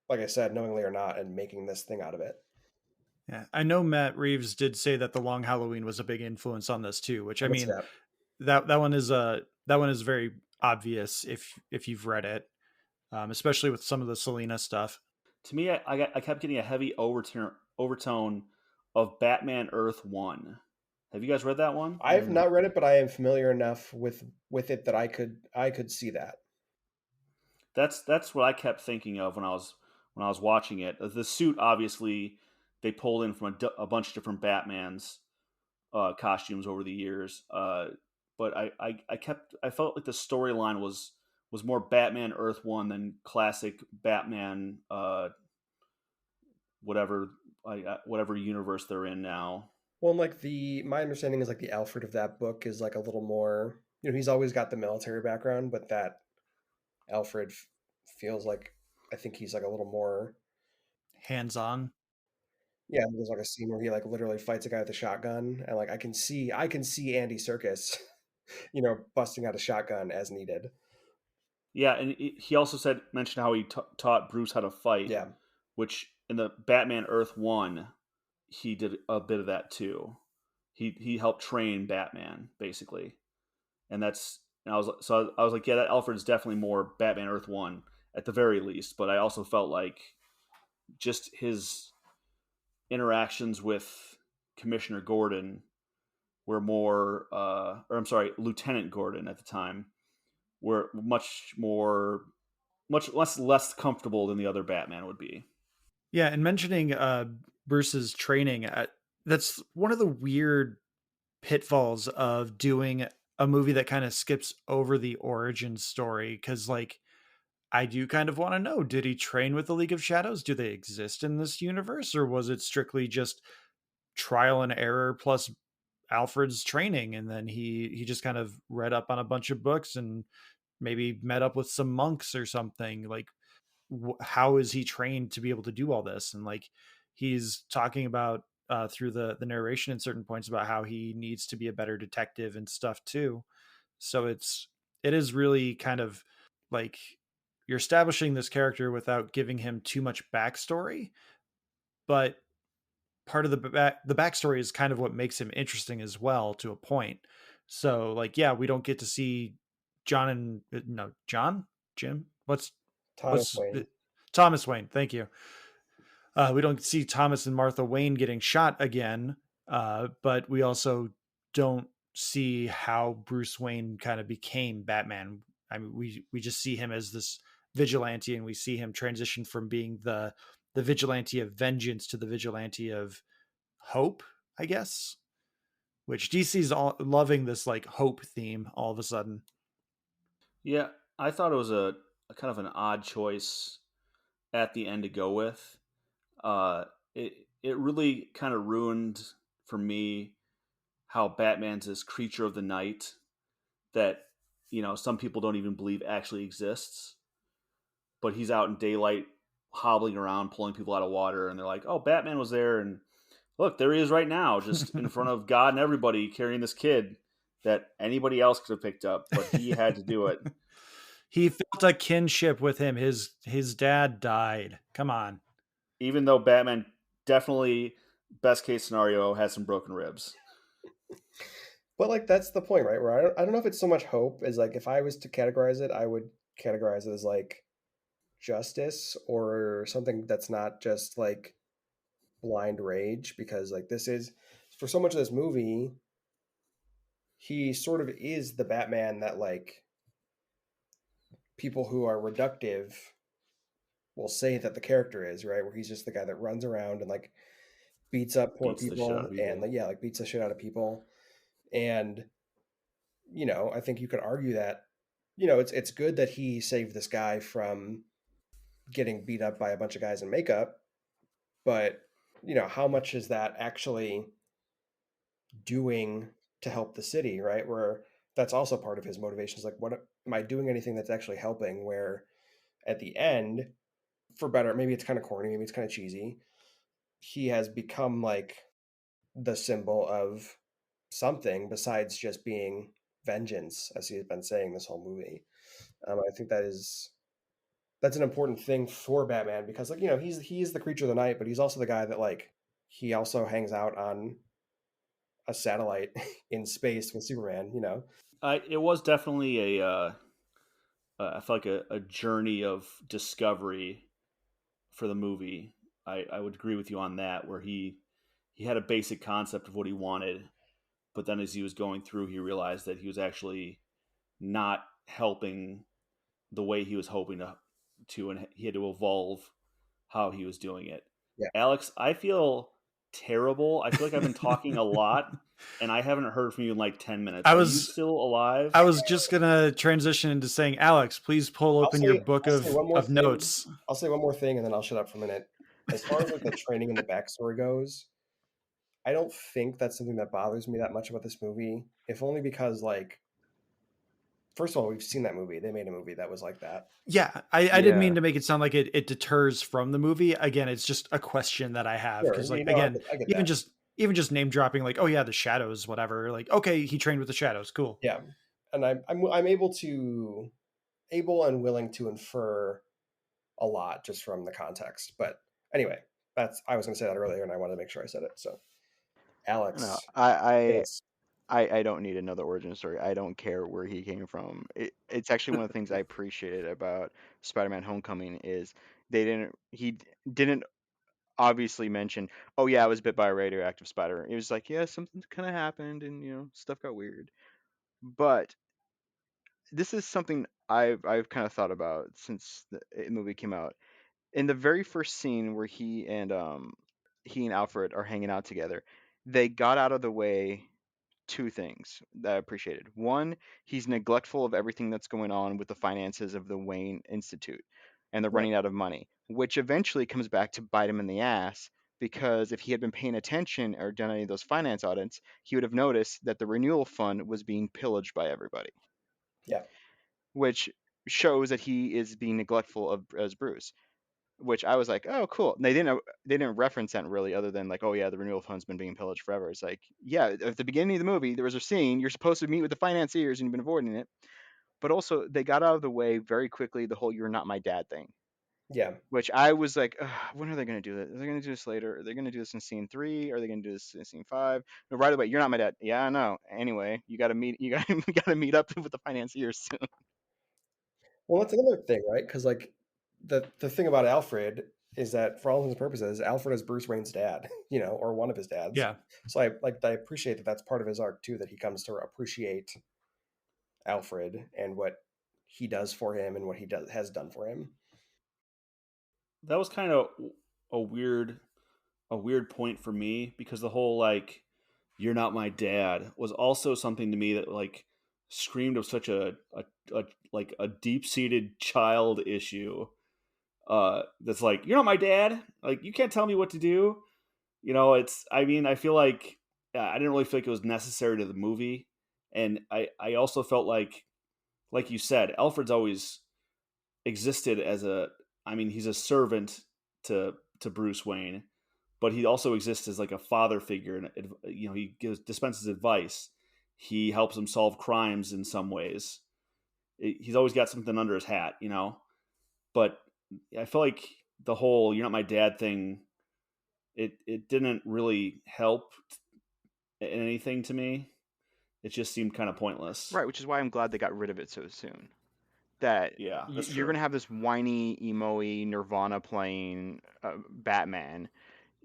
like I said, knowingly or not, and making this thing out of it. Yeah, I know Matt Reeves did say that The Long Halloween was a big influence on this too, which I mean that one is very obvious if you've read it, especially with some of the Selena stuff. To me, I kept getting a heavy overtone of Batman Earth 1. Have you guys read that one? I have not read it, but I am familiar enough with it that I could see that. That's what I kept thinking of when I was watching it. The suit, obviously, they pulled in from a bunch of different Batman's costumes over the years. But I felt like the storyline was more Batman Earth 1 than classic Batman whatever universe they're in now. Well, like my understanding is like the Alfred of that book is like a little more he's always got the military background, but that Alfred feels like, I think he's like a little more hands-on. Yeah, there's like a scene where he like literally fights a guy with a shotgun, and like I can see Andy Serkis, busting out a shotgun as needed. Yeah, and he also mentioned how he taught Bruce how to fight. Yeah, which in the Batman Earth 1, he did a bit of that too. He helped train Batman basically, and I was like, yeah, that Alfred's definitely more Batman Earth 1 at the very least. But I also felt like just his interactions with Commissioner Gordon were more, or I'm sorry, Lieutenant Gordon at the time, were much less comfortable than the other Batman would be. Yeah, and mentioning Bruce's training, that's one of the weird pitfalls of doing a movie that kind of skips over the origin story, because like I do kind of want to know, did he train with the League of Shadows? Do they exist in this universe, or was it strictly just trial and error plus Alfred's training, and then he just kind of read up on a bunch of books and maybe met up with some monks or something? Like how is he trained to be able to do all this? And like he's talking about through the narration at certain points about how he needs to be a better detective and stuff too. So it is really kind of like you're establishing this character without giving him too much backstory, but part of the backstory is kind of what makes him interesting as well, to a point. So like, yeah, we don't get to see Jim. Thomas Wayne. Thomas Wayne. Thank you. We don't see Thomas and Martha Wayne getting shot again, but we also don't see how Bruce Wayne kind of became Batman. I mean, we just see him as this vigilante, and we see him transition from being the vigilante of vengeance to the vigilante of hope, I guess. Which DC's all loving this like hope theme all of a sudden. Yeah, I thought it was a kind of an odd choice at the end to go with. It really kind of ruined for me how Batman's this creature of the night that some people don't even believe actually exists, but he's out in daylight hobbling around pulling people out of water, and they're like, oh, Batman was there, and look, there he is right now, just in front of God and everybody, carrying this kid that anybody else could have picked up, but he had to do it. He felt a kinship with him. His dad died. Come on. Even though Batman definitely, best case scenario, has some broken ribs. But like that's the point, right? Where I don't know if it's so much hope as like, if I was to categorize it, I would categorize it as like justice or something that's not just like blind rage, because like this is, for so much of this movie, he sort of is the Batman that like people who are reductive will say that the character is, right? Where he's just the guy that runs around and like beats up poor people and like, yeah, like beats the shit out of people. And I think you could argue that it's good that he saved this guy from getting beat up by a bunch of guys in makeup, but how much is that actually doing to help the city, right? Where that's also part of his motivations. Like, what am I doing anything that's actually helping? Where at the end, for better, maybe it's kind of corny, maybe it's kind of cheesy, he has become like the symbol of something besides just being vengeance, as he has been saying this whole movie. I think that's an important thing for Batman, because like he's the creature of the night, but he's also the guy that like he also hangs out on a satellite in space with Superman. It was definitely I feel like a journey of discovery for the movie. I would agree with you on that, where he had a basic concept of what he wanted, but then as he was going through, he realized that he was actually not helping the way he was hoping to, and he had to evolve how he was doing it. Yeah. Alex, I feel terrible. I feel like I've been talking a lot, and I haven't heard from you in like 10 minutes. Are you still alive? I was just gonna transition into saying, Alex, please pull open your book of notes. I'll say one more thing, and then I'll shut up for a minute. As far as like the training and the backstory goes, I don't think that's something that bothers me that much about this movie, if only because like first of all, we've seen that movie. They made a movie that was like that. Yeah, I didn't mean to make it sound like it deters from the movie. Again, it's just a question that I have Sure, because, like, you know, again, I get even that. just name dropping, like, oh yeah, the shadows, whatever. Like, okay, he trained with the shadows, cool. Yeah, and I'm able and willing to infer a lot just from the context. But anyway, I was going to say that earlier, and I wanted to make sure I said it. So, Alex, No, hit us. I don't need another origin story. I don't care where he came from. It's actually one of the things I appreciated about Spider-Man: Homecoming is he didn't obviously mention, oh yeah, I was bit by a radioactive spider. It was like, yeah, something kind of happened, and stuff got weird. But this is something I've kind of thought about since the movie came out. In the very first scene where he and Alfred are hanging out together, they got out of the way two things that I appreciated. One, he's neglectful of everything that's going on with the finances of the Wayne Institute, and they're Yeah, running out of money, which eventually comes back to bite him in the ass. Because if he had been paying attention or done any of those finance audits, he would have noticed that the renewal fund was being pillaged by everybody, yeah, which shows that he is being neglectful of as Bruce. Which I was like, oh, cool. And they didn't reference that really, other than like, oh yeah, the renewal fund's been being pillaged forever. It's like, yeah, at the beginning of the movie, there was a scene you're supposed to meet with the financiers and you've been avoiding it. But also, they got out of the way very quickly the whole "you're not my dad" thing, yeah. which I was like, ugh, when are they going to do that? Are they going to do this later? Are they going to do this in scene 3? Are they going to do this in scene 5? No, right away, "You're not my dad." Yeah, I know. Anyway, you got to meet. You got you got to meet up with the financiers soon. Well, that's another thing, right? Because like the thing about Alfred is that for all intents and purposes, Alfred is Bruce Wayne's dad, or one of his dads. Yeah, So I appreciate that that's part of his arc too, that he comes to appreciate Alfred and what he does for him and what he has done for him. That was kind of a weird point for me because the whole like "you're not my dad" was also something to me that like screamed of such a like a deep-seated child issue. That's like, "You're not my dad, like you can't tell me what to do." It's, I mean, I feel like I didn't really feel like it was necessary to the movie. And I also felt like you said, Alfred's always existed as I mean, he's a servant to Bruce Wayne, but he also exists as like a father figure, and he dispenses advice. He helps him solve crimes in some ways. He's always got something under his hat. But I feel like the whole "you're not my dad" thing, it didn't really help anything to me. It just seemed kind of pointless. Right, which is why I'm glad they got rid of it so soon. That Yeah, that's you're true. gonna have this whiny, emo-y, Nirvana playing Batman.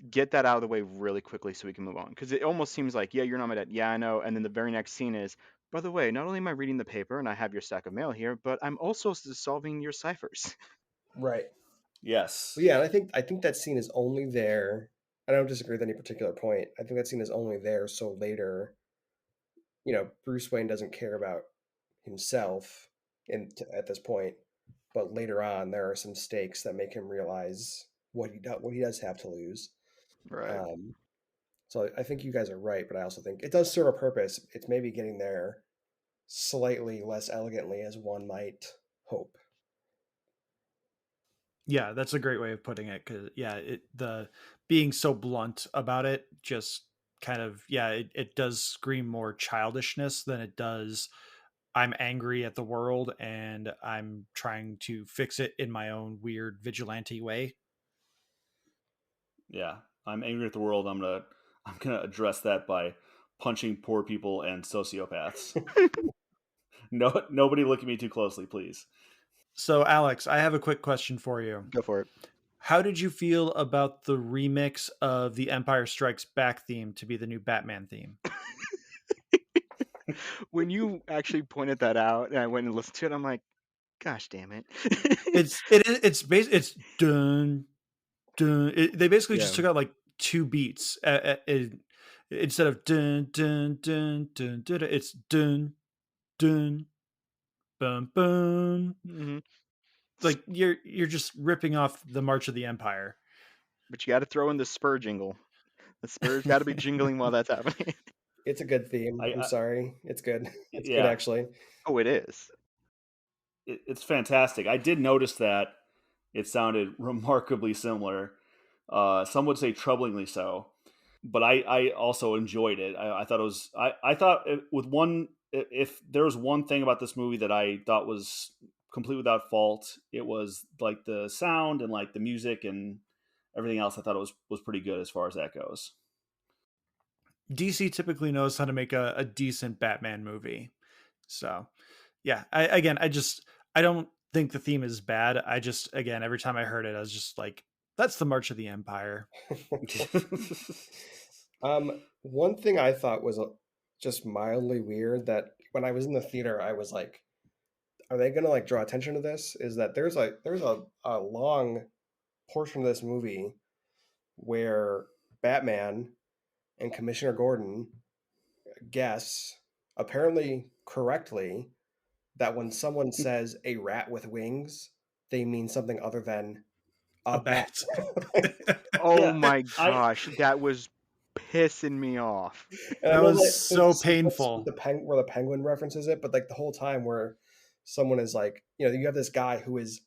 Get that out of the way really quickly so we can move on. Because it almost seems like, yeah, you're not my dad. Yeah, I know. And then the very next scene is, by the way, not only am I reading the paper and I have your stack of mail here, but I'm also solving your ciphers. Right. Yes. Well, yeah, and I think that scene is only there. I don't disagree with any particular point. I think that scene is only there so later, Bruce Wayne doesn't care about himself at this point, but later on there are some stakes that make him realize what he does have to lose. Right. So I think you guys are right, but I also think it does serve a purpose. It's maybe getting there slightly less elegantly as one might hope. yeah, that's a great way of putting it. Because the being so blunt about it just kind of it does scream more childishness than it does I'm angry at the world and I'm trying to fix it in my own weird vigilante way. Yeah, I'm angry at the world. I'm gonna address that by punching poor people and sociopaths. No, nobody look at me too closely, please. So, Alex, I have a quick question for you. Go for it. How did you feel about the remix of the Empire Strikes Back theme to be the new Batman theme? When you actually pointed that out and I went and listened to it, I'm like, gosh damn it. It's dun dun. They basically just Yeah. took out like two beats. Instead of dun dun dun dun dun, it's dun dun bum bum. Mhm. Like you're just ripping off the March of the Empire. But you got to throw in the spur jingle. The spur's got to be jingling while that's happening. It's a good theme. I'm sorry. It's good. It's good Yeah. actually. Oh, it is. it's fantastic. I did notice that it sounded remarkably similar. Some would say troublingly so, but I also enjoyed it. I thought it was I thought if there was one thing about this movie that I thought was complete without fault, it was like the sound and like the music and everything else. I thought it was pretty good as far as that goes. DC typically knows how to make a decent Batman movie. So yeah, I don't think the theme is bad. I just, again, every time I heard it, I was just like, that's the March of the Empire. One thing I thought was just mildly weird, that when I was in the theater, I was like, are they going to like draw attention to this? Is that there's a long portion of this movie where Batman and Commissioner Gordon guess, apparently correctly, that when someone says a rat with wings, they mean something other than A bat. Oh Yeah, my gosh, that was pissing me off. And That I know, was like, so there's a sequence painful. with where the penguin references it, but like the whole time where someone is like, you have this guy who is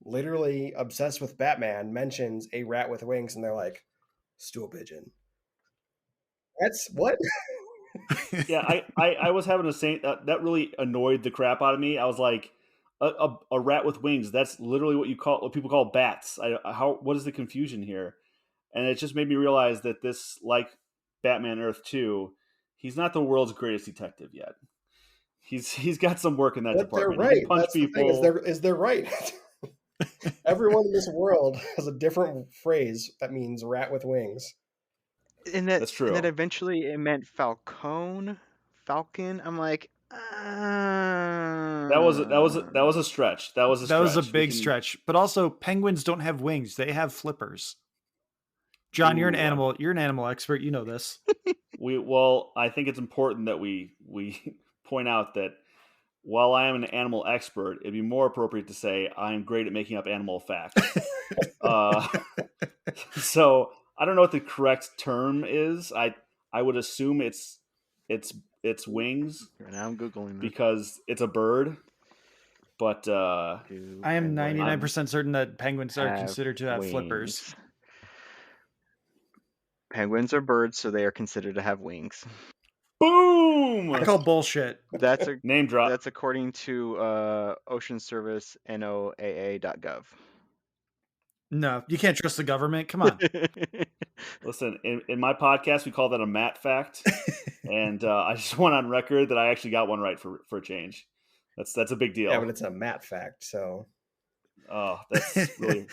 literally obsessed with Batman mentions a rat with wings, and they're like, stool pigeon. That's what? Yeah, I was having the same. That really annoyed the crap out of me. I was like, a rat with wings. That's literally what people call bats. What is the confusion here? And it just made me realize that this, like Batman Earth 2, he's not the world's greatest detective yet. He's got some work in that But they're department. right. He can punch That's the people. thing, is they're right. Everyone in this world has a different phrase that means rat with wings. And That's true. And then eventually it meant Falcon. I'm like, That was a stretch. That was a That stretch. was a big stretch. But also, penguins don't have wings; they have flippers. John, you're an animal expert. You know this. I think it's important that we point out that while I am an animal expert, it'd be more appropriate to say I'm great at making up animal facts. So I don't know what the correct term is. I would assume it's wings. Now I'm googling because it's a bird. But I am 99% certain that penguins are considered to have wings. flippers. Penguins are birds, so they are considered to have wings. Boom! I call bullshit. That's a name drop. That's according to Ocean Service NOAA.gov. No, you can't trust the government. Come on. Listen, in my podcast, we call that a Matt fact, and I just went on record that I actually got one right for a change. That's a big deal. Yeah, but it's a Matt fact, so. Oh, that's really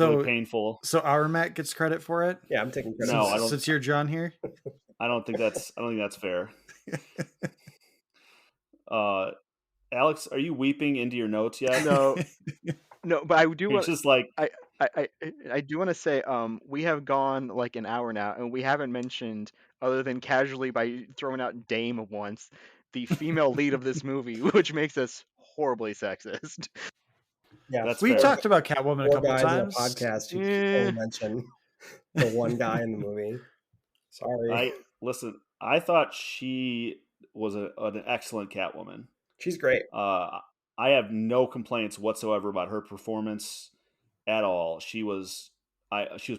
really painful. So our Matt gets credit for it? Yeah, I'm taking credit. No, I don't. Since you're John here, I don't think that's fair. Alex, are you weeping into your notes yet? No, but I do want. Just like I do want to say, we have gone like an hour now, and we haven't mentioned, other than casually by throwing out Dame once, the female lead of this movie, which makes us horribly sexist. Yeah, we talked about Catwoman a couple times. On a podcast who only mention the one guy in the movie. Sorry. I thought she was an excellent Catwoman. She's great. I have no complaints whatsoever about her performance at all. She was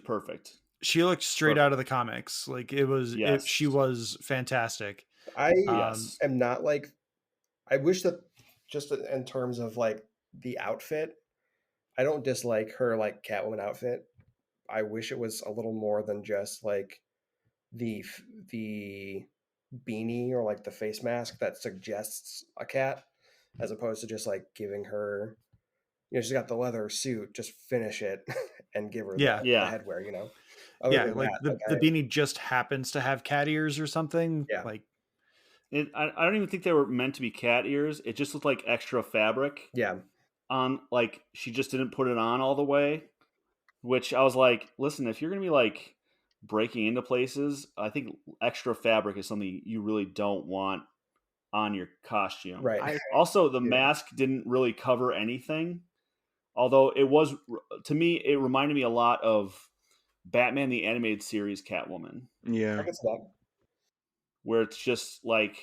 perfect. She looked straight out of the comics. Like she was fantastic. I am not like, I wish that just in terms of like the outfit, I don't dislike her like Catwoman outfit. I wish it was a little more than just like the beanie or like the face mask that suggests a cat, as opposed to just like giving her, she's got the leather suit, just finish it and give her the headwear, the beanie just happens to have cat ears or something. Yeah. Like I don't even think they were meant to be cat ears. It just looked like extra fabric. Yeah. On like she just didn't put it on all the way, which I was like, listen, if you're gonna be like breaking into places, I think extra fabric is something you really don't want on your costume. Right. Also, the mask didn't really cover anything, although it was, to me, it reminded me a lot of Batman the Animated Series Catwoman. Yeah. I guess that. Where it's just like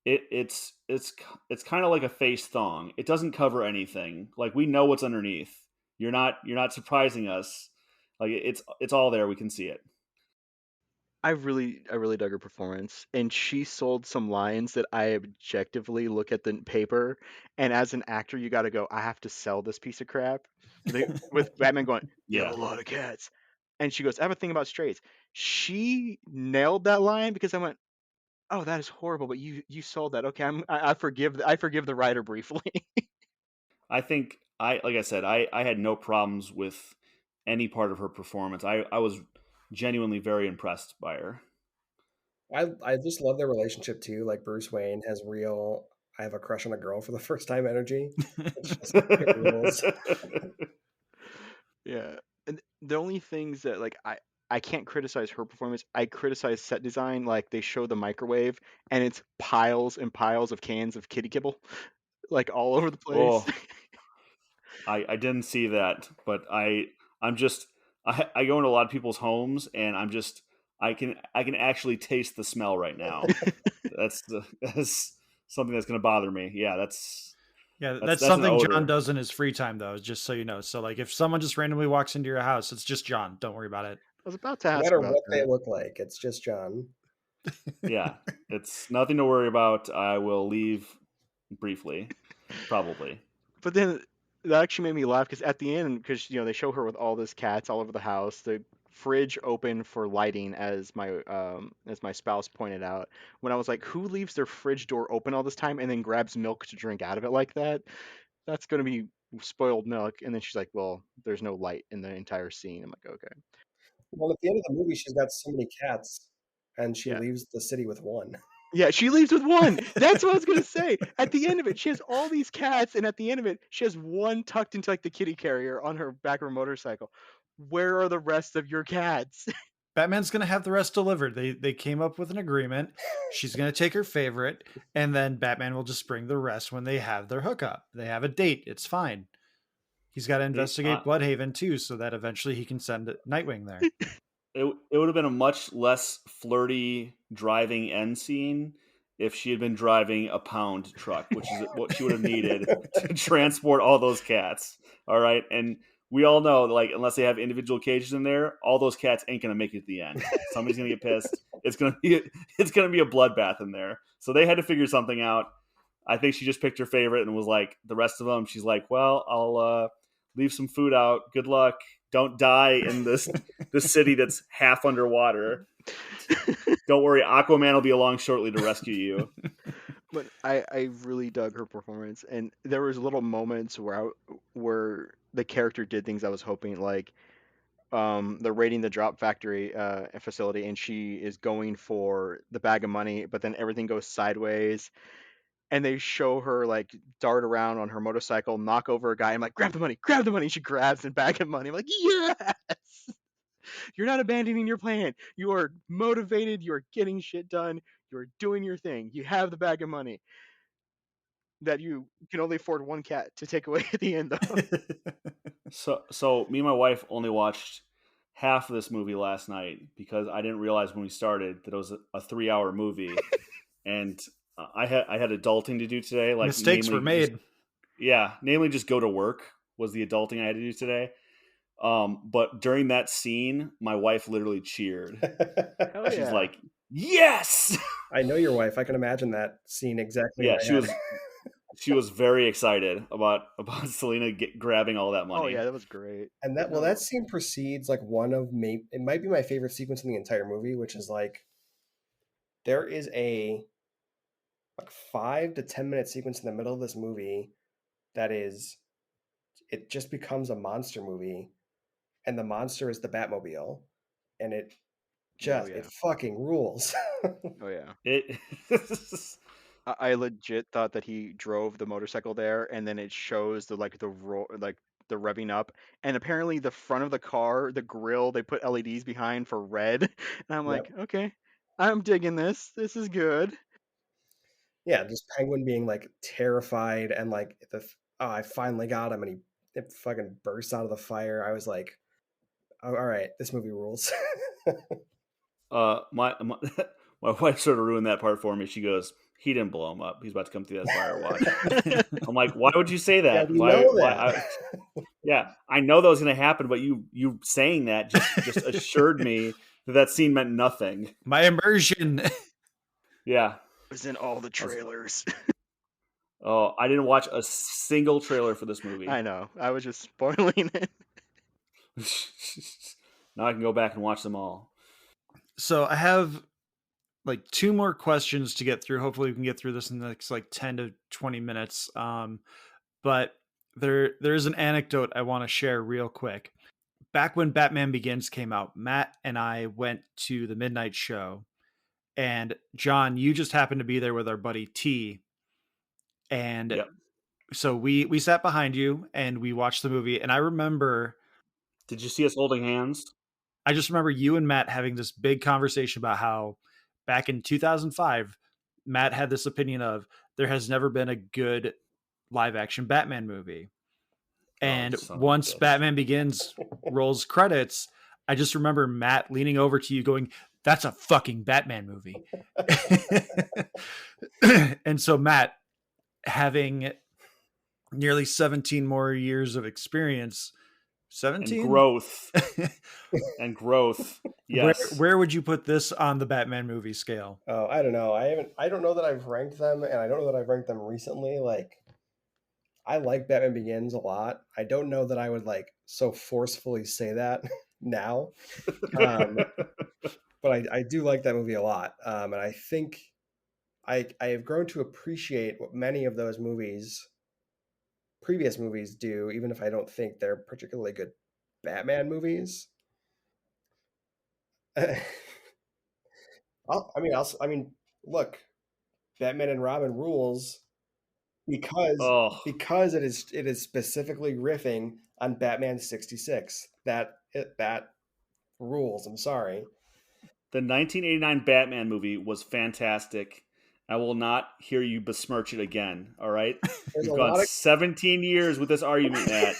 it's kind of like a face thong. It doesn't cover anything. Like, we know what's underneath. You're not surprising us. Like, it's all there. We can see it. I really dug her performance, and she sold some lines that I objectively look at the paper, and as an actor, you got to go, I have to sell this piece of crap. With Batman going, you have Yeah. a lot of cats, and she goes, I have a thing about strays. She nailed that line because I went, oh, that is horrible, but you sold that. Okay, I forgive the writer briefly. I think like I said, I had no problems with any part of her performance. I was genuinely very impressed by her. I just love their relationship too. Like Bruce Wayne has real I have a crush on a girl for the first time energy. It's just it rules. Yeah. And the only things that like I can't criticize her performance. I criticize set design. Like they show the microwave and it's piles and piles of cans of kitty kibble, like all over the place. Oh, I didn't see that, but I'm just I go into a lot of people's homes, and I can actually taste the smell right now. That's something that's going to bother me. Yeah, that's that's an something odor. John does in his free time, though, just so you know. So like if someone just randomly walks into your house, it's just John. Don't worry about it. I was about to No ask matter about what they that. look like, it's just John. Yeah, it's nothing to worry about. I will leave briefly, probably. But then that actually made me laugh because at the end, because they show her with all this cats all over the house, the fridge open for lighting, as my spouse pointed out. When I was like, who leaves their fridge door open all this time and then grabs milk to drink out of it like that? That's gonna be spoiled milk. And then she's like, well, there's no light in the entire scene. I'm like, okay, Well, at the end of the movie, she's got so many cats, and she yeah. leaves the city with one. Yeah, she leaves with one. That's what I was gonna say. At the end of it, she has all these cats, and at the end of it, she has one tucked into like the kitty carrier on her back of her motorcycle. Where are the rest of your cats? Batman's gonna have the rest delivered. They came up with an agreement. She's gonna take her favorite, and then Batman will just bring the rest when they have their hookup. They have a date. It's fine. He's got to investigate Bloodhaven too, so that eventually he can send Nightwing there. It would have been a much less flirty driving end scene if she had been driving a pound truck, which is what she would have needed to transport all those cats. All right, and we all know, like, unless they have individual cages in there, all those cats ain't gonna make it to the end. Somebody's gonna get pissed. It's gonna be a bloodbath in there. So they had to figure something out. I think she just picked her favorite and was like, the rest of them, she's like, well, I'll leave some food out. Good luck. Don't die in this city that's half underwater. Don't worry, Aquaman will be along shortly to rescue you. But I really dug her performance, and there was little moments where the character did things I was hoping, like they're raiding the drop factory facility, and she is going for the bag of money, but then everything goes sideways, and they show her like dart around on her motorcycle, knock over a guy. I'm like, grab the money, grab the money. She grabs the bag of money. I'm like, yes. You're not abandoning your plan. You are motivated. You are getting shit done. You are doing your thing. You have the bag of money that you can only afford one cat to take away at the end, though. So me and my wife only watched half of this movie last night because I didn't realize when we started that it was a 3-hour movie, and I had adulting to do today. Like, mistakes were made. Namely just go to work was the adulting I had to do today. But during that scene, my wife literally cheered. Hell She's yeah. like, yes! I know your wife. I can imagine that scene exactly. Yeah, she was very excited about Selena grabbing all that money. Oh yeah, that was great. And that scene precedes like it might be my favorite sequence in the entire movie, which is like there is a 5 to 10 minute sequence in the middle of this movie that it just becomes a monster movie, and the monster is the Batmobile, and it fucking rules. Oh yeah. It I legit thought that he drove the motorcycle there, and then it shows the revving up, and apparently the front of the car, the grill, they put LEDs behind for red, and I'm like, okay, I'm digging this. This is good. Yeah, just Penguin being like terrified, and like I finally got him, and it fucking bursts out of the fire. I was like, all right, this movie rules. my wife sort of ruined that part for me. She goes, He didn't blow him up. He's about to come through that fire watch. I'm like, why would you say Yeah, that? we know that. Yeah, I know that was going to happen, but you saying that just assured me that scene meant nothing. My immersion. Yeah. It was in all the trailers. Oh, I didn't watch a single trailer for this movie. I know. I was just spoiling it. Now I can go back and watch them all. So I have like 2 more questions to get through. Hopefully we can get through this in the next like 10 to 20 minutes. But there's an anecdote I want to share real quick. Back when Batman Begins came out, Matt and I went to the midnight show, and John, you just happened to be there with our buddy T. And Yep. so we sat behind you and we watched the movie. And I remember, did you see us holding hands? I just remember you and Matt having this big conversation about how back in 2005, Matt had this opinion of there has never been a good live action Batman movie. And once Batman Begins rolls credits, I just remember Matt leaning over to you going, "That's a fucking Batman movie." And so Matt, having nearly 17 more years of experience, 17 and growth. Yes. Where would you put this on the Batman movie scale? Oh, I don't know. I don't know that I've ranked them, and I don't know that I've ranked them recently. Like, I like Batman Begins a lot. I don't know that I would like so forcefully say that now. But I do like that movie a lot. And I think I have grown to appreciate what many of those previous movies do, even if I don't think they're particularly good Batman movies. I mean, look, Batman and Robin rules because it is specifically riffing on Batman 66. That rules. I'm sorry. The 1989 Batman movie was fantastic. I will not hear you besmirch it again. All right, you've gone 17 years with this argument, Matt.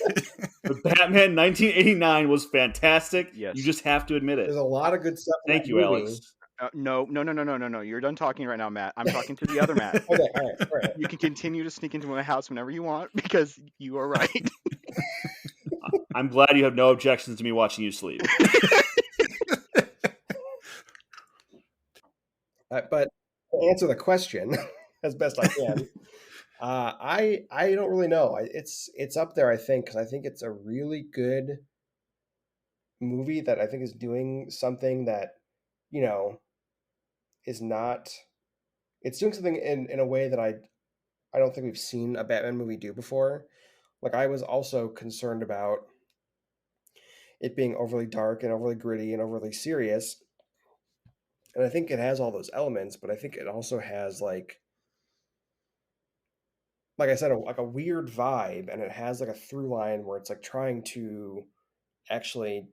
The Batman 1989 was fantastic. Yes. You just have to admit it. There's a lot of good stuff. Thank you, Alex. No. You're done talking right now, Matt. I'm talking to the other Matt. Okay, all right. You can continue to sneak into my house whenever you want because you are right. I'm glad you have no objections to me watching you sleep. But to answer the question as best I can, I don't really know. It's up there, I think, because I think it's a really good movie that I think is doing something that, you know, is not. It's doing something in a way that I don't think we've seen a Batman movie do before. Like, I was also concerned about it being overly dark and overly gritty and overly serious. And I think it has all those elements, but I think it also has like I said, like a weird vibe, and it has like a through line where it's like trying to actually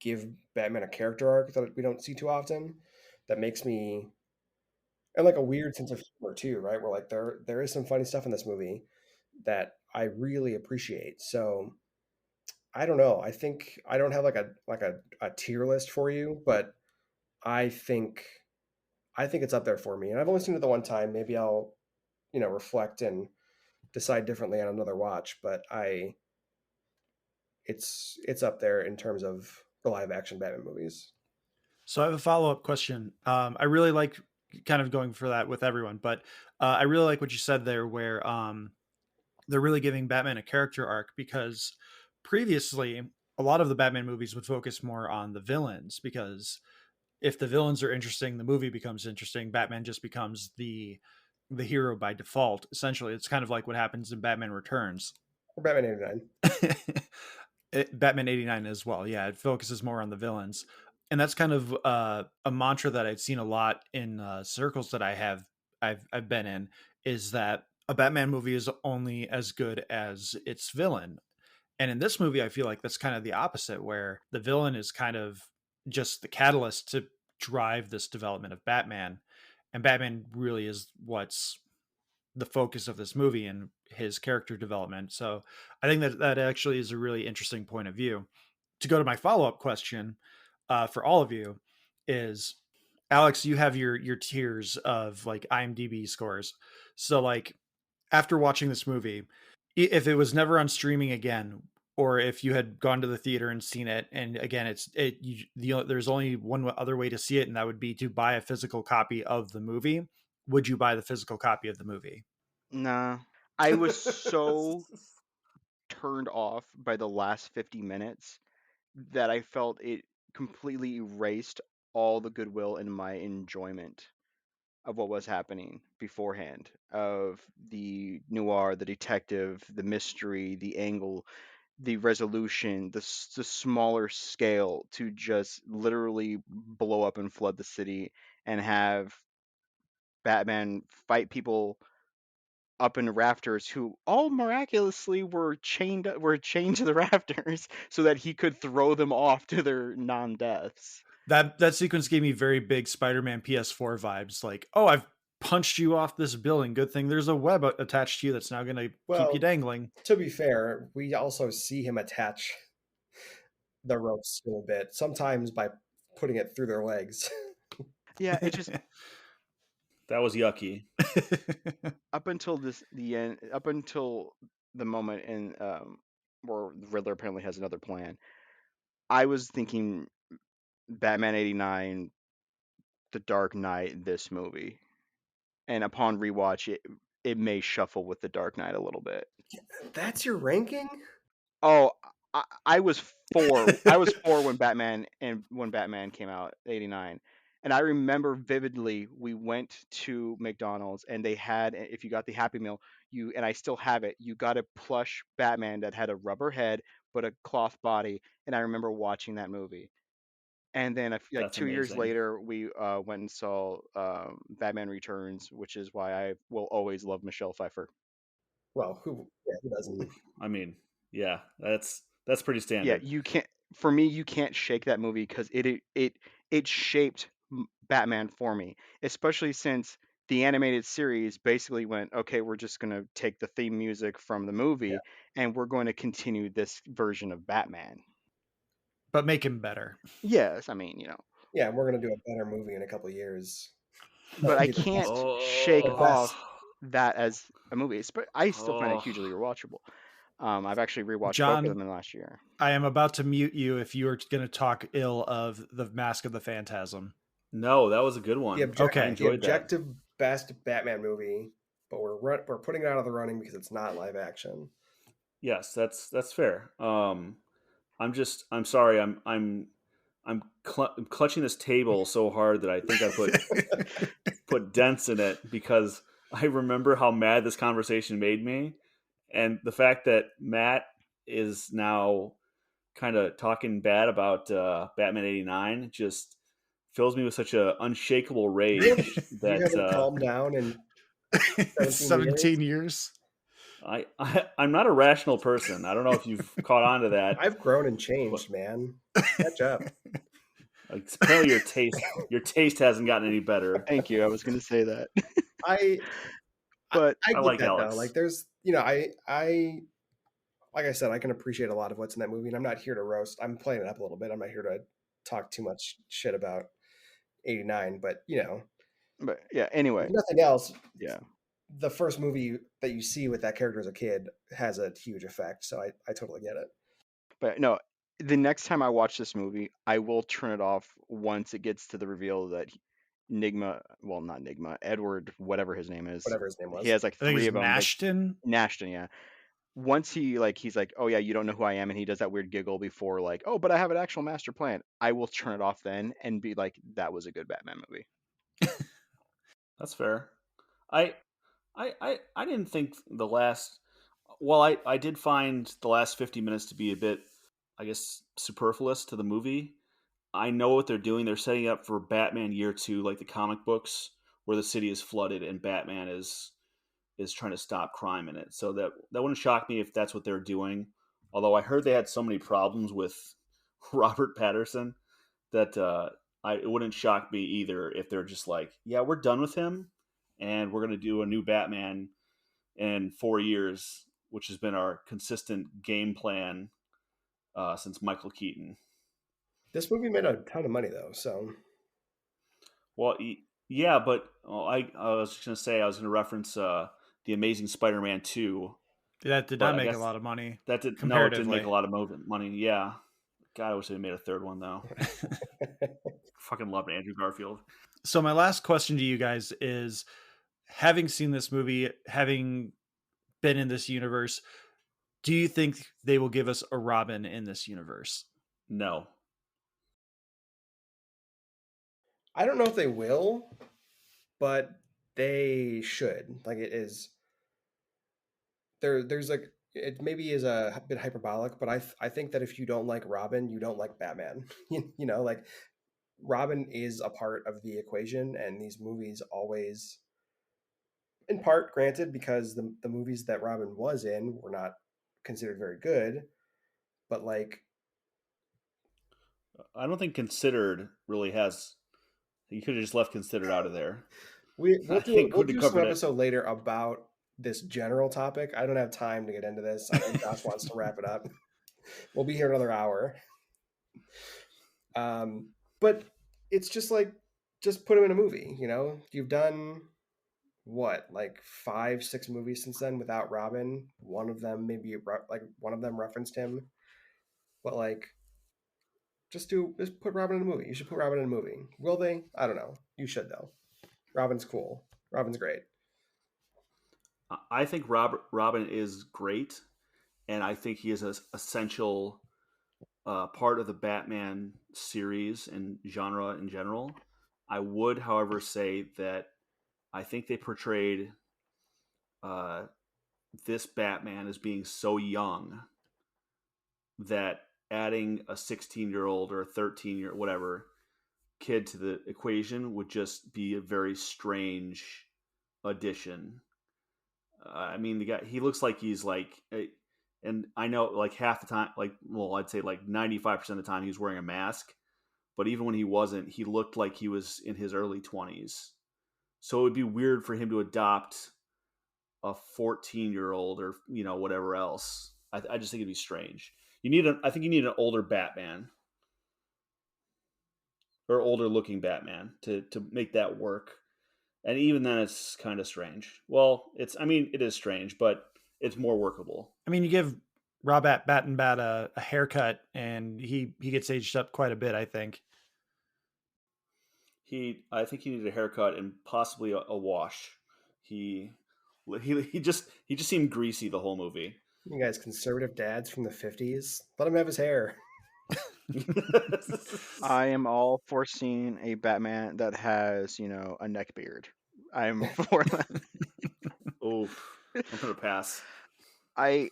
give Batman a character arc that we don't see too often. That makes me, and like a weird sense of humor too, right? Where like there is some funny stuff in this movie that I really appreciate. So I don't know. I think I don't have like a tier list for you, but I think it's up there for me. And I've only seen it the one time. Maybe I'll, reflect and decide differently on another watch. But it's up there in terms of the live action Batman movies. So I have a follow-up question. I really like kind of going for that with everyone, but I really like what you said there, where they're really giving Batman a character arc, because previously a lot of the Batman movies would focus more on the villains, because if the villains are interesting, the movie becomes interesting. Batman just becomes the hero by default. Essentially, it's kind of like what happens in Batman Returns. Or Batman 89. Batman 89 as well. Yeah, it focuses more on the villains. And that's kind of a mantra that I've seen a lot in circles that I've been in, is that a Batman movie is only as good as its villain. And in this movie, I feel like that's kind of the opposite, where the villain is kind of just the catalyst to drive this development of Batman. And Batman really is what's the focus of this movie and his character development. So I think that actually is a really interesting point of view. To go to my follow-up question for all of you is, Alex, you have your tiers of like IMDb scores. So like after watching this movie, if it was never on streaming again, or if you had gone to the theater and seen it, and again, there's only one other way to see it, and that would be to buy a physical copy of the movie. Would you buy the physical copy of the movie? Nah. I was so turned off by the last 50 minutes that I felt it completely erased all the goodwill and my enjoyment of what was happening beforehand, of the noir, the detective, the mystery, the angle, the resolution, the smaller scale, to just literally blow up and flood the city and have Batman fight people up in the rafters who all miraculously were chained to the rafters so that he could throw them off to their non-deaths. That sequence gave me very big Spider-Man PS4 vibes. Like, oh, I've punched you off this building. Good thing there's a web attached to you that's now going to keep you dangling. To be fair, we also see him attach the ropes a little bit, sometimes by putting it through their legs. Yeah, it just that was yucky. up until the end, up until the moment in where Riddler apparently has another plan, I was thinking Batman 89, The Dark Knight, this movie. And upon rewatch, it may shuffle with The Dark Knight a little bit. That's your ranking? Oh, I was 4. I was 4 when Batman came out, 89. And I remember vividly we went to McDonald's and they had, if you got the Happy Meal, and I still have it, you got a plush Batman that had a rubber head but a cloth body. And I remember watching that movie. And then like That's 2 years amazing. later, we went and saw Batman Returns, which is why I will always love Michelle Pfeiffer. Well, who doesn't? I mean, yeah, that's pretty Yeah, standard. you can't. For me, you can't shake that movie because it shaped Batman for me, especially since the animated series basically went, okay, we're just going to take the theme music from the movie and we're going to continue this version of Batman. But make him better. Yes, I mean, Yeah, we're going to do a better movie in a couple of years. But I can't shake off that as a movie. I still find it hugely rewatchable. I've actually rewatched both of them in the last year. I am about to mute you if you are going to talk ill of The Mask of the Phantasm. No, that was a good one. Okay, I enjoyed the objective best Batman movie, but we're putting it out of the running because it's not live action. Yes, that's fair. I'm sorry. I'm clutching this table so hard that I think I put dents in it because I remember how mad this conversation made me, and the fact that Matt is now kind of talking bad about Batman 89 just fills me with such a unshakable rage that you haven't calmed down in 17 years. I'm not a rational person. I don't know if you've caught on to that. I've grown and changed, man. Catch up. Apparently your taste hasn't gotten any better. Thank you. I was going to say that. I like that, Alex. though. Like there's, like I said, I can appreciate a lot of what's in that movie, and I'm not here to roast. I'm playing it up a little bit. I'm not here to talk too much shit about 89, but But yeah, anyway. If nothing else. Yeah. The first movie that you see with that character as a kid has a huge effect. So I totally get it. But no, the next time I watch this movie, I will turn it off once it gets to the reveal that Edward, whatever his name is. Whatever his name was. He has like 3 of them. Nashton? Nashton, yeah. Once he's like, oh yeah, you don't know who I am, and he does that weird giggle before like, oh, but I have an actual master plan. I will turn it off then and be like, that was a good Batman movie. That's fair. I didn't think the last. Well, I did find the last 50 minutes to be a bit, I guess, superfluous to the movie. I know what they're doing. They're setting up for Batman Year 2, like the comic books, where the city is flooded and Batman is trying to stop crime in it. So that wouldn't shock me if that's what they're doing. Although I heard they had so many problems with Robert Pattinson that it wouldn't shock me either if they're just like, yeah, we're done with him and we're going to do a new Batman in 4 years, which has been our consistent game plan since Michael Keaton. This movie made a ton of money, though. So, Well, yeah, but I was just gonna say I was gonna reference the Amazing Spider-Man 2, That did but not I make a guess lot of money that did no, it didn't make comparatively. a lot of money. Yeah, God, I wish they made a third one though. Fucking loved Andrew Garfield. So my last question to you guys is, having seen this movie, having been in this universe, do you think they will give us a Robin in this universe? No. I don't know if they will, but they should. Like, it is there's like, it maybe is a bit hyperbolic, but I think that if you don't like Robin, you don't like Batman. You know, like, Robin is a part of the equation, and these movies always, in part, granted, because the movies that Robin was in were not considered very good, but like, I don't think Considered really has. You could have just left Considered out of there. we'll I think we'll would have do some covered it. episode later about this general topic. I don't have time to get into this. I know Josh wants to wrap it up. We'll be here another hour. But it's just like, just put him in a movie. You know, you've done what, like 5-6 movies since then without Robin. One of them maybe like one of them referenced him, but like, just put Robin in a movie. You should put Robin in a movie. Will they? I don't know. You should though. Robin's cool. Robin's great. I think Robin is great, and I think he is an essential part of the Batman series and genre in general. I would, however, say that I think they portrayed uh, this Batman as being so young that adding a 16-year-old or a 13-year whatever kid to the equation would just be a very strange addition. I mean, the guy, he looks like he's like, and I know like half the time, like, well, I'd say like 95% of the time he was wearing a mask, but even when he wasn't, he looked like he was in his early 20s. So it would be weird for him to adopt a 14-year-old or, you know, whatever else. I just think it'd be strange. I think you need an older Batman or older looking Batman to make that work. And even then, it's kind of strange. Well, it is strange, but it's more workable. I mean, you give Robert Battenbat a haircut, and he gets aged up quite a bit, I think. I think he needed a haircut and possibly a wash. He just seemed greasy the whole movie. You guys, conservative dads from the 50s, let him have his hair. I am all for seeing a Batman that has, a neck beard. I'm for that. Oh, I'm gonna pass. I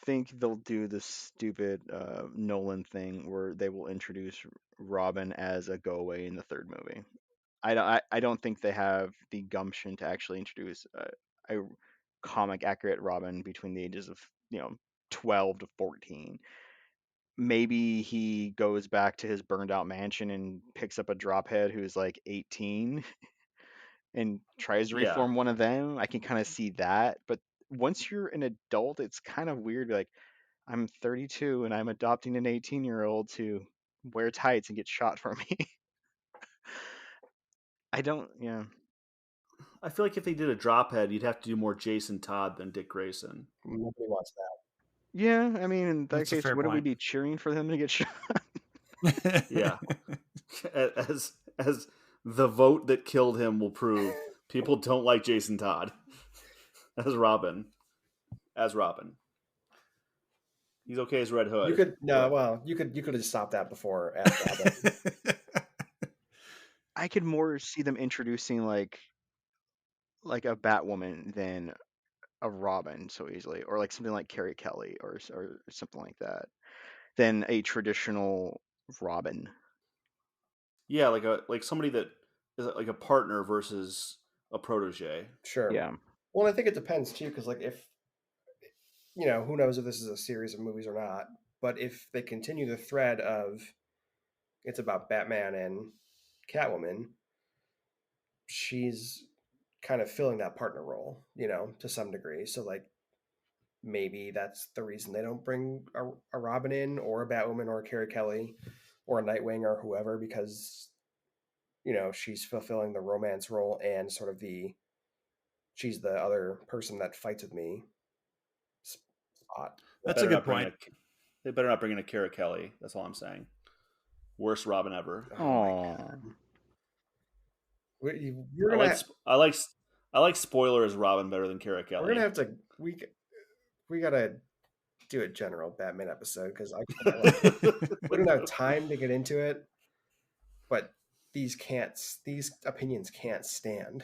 think they'll do the stupid Nolan thing where they will introduce Robin as a go away in the third movie. I don't think they have the gumption to actually introduce a comic accurate Robin between the ages of 12 to 14. Maybe he goes back to his burned out mansion and picks up a drophead who's like 18 and tries to Yeah. reform one of them. I can kind of see that. But once you're an adult, it's kind of weird. Like, I'm 32 and I'm adopting an 18-year-old to wear tights and get shot for me. Yeah. I feel like if they did a drophead, you'd have to do more Jason Todd than Dick Grayson. Nobody wants that. Yeah, I mean, in that That's a case, fair wouldn't we point. be cheering for them to get shot? Yeah. As the vote that killed him will prove, people don't like Jason Todd as Robin. He's okay as Red Hood. You could you could have stopped that before as Robin. I could more see them introducing like a Batwoman than a Robin so easily, or like something like Carrie Kelly or something like that, than a traditional Robin. Yeah, like somebody that is like a partner versus a protege. Sure. Yeah. Well, I think it depends too, because like, if, who knows if this is a series of movies or not, but if they continue the thread of it's about Batman and Catwoman, she's kind of filling that partner role, to some degree. So like, maybe that's the reason they don't bring a Robin in, or a Batwoman, or a Carrie Kelly, or a Nightwing, or whoever, because she's fulfilling the romance role and sort of she's the other person that fights with me spot. That's a good point. They better not bring in a Kara Kelly. That's all I'm saying. Worst Robin ever. Oh my God. I like Spoiler as Robin better than Kara Kelly. We're gonna have to we gotta do a general Batman episode because we don't have time to get into it. But these opinions can't stand.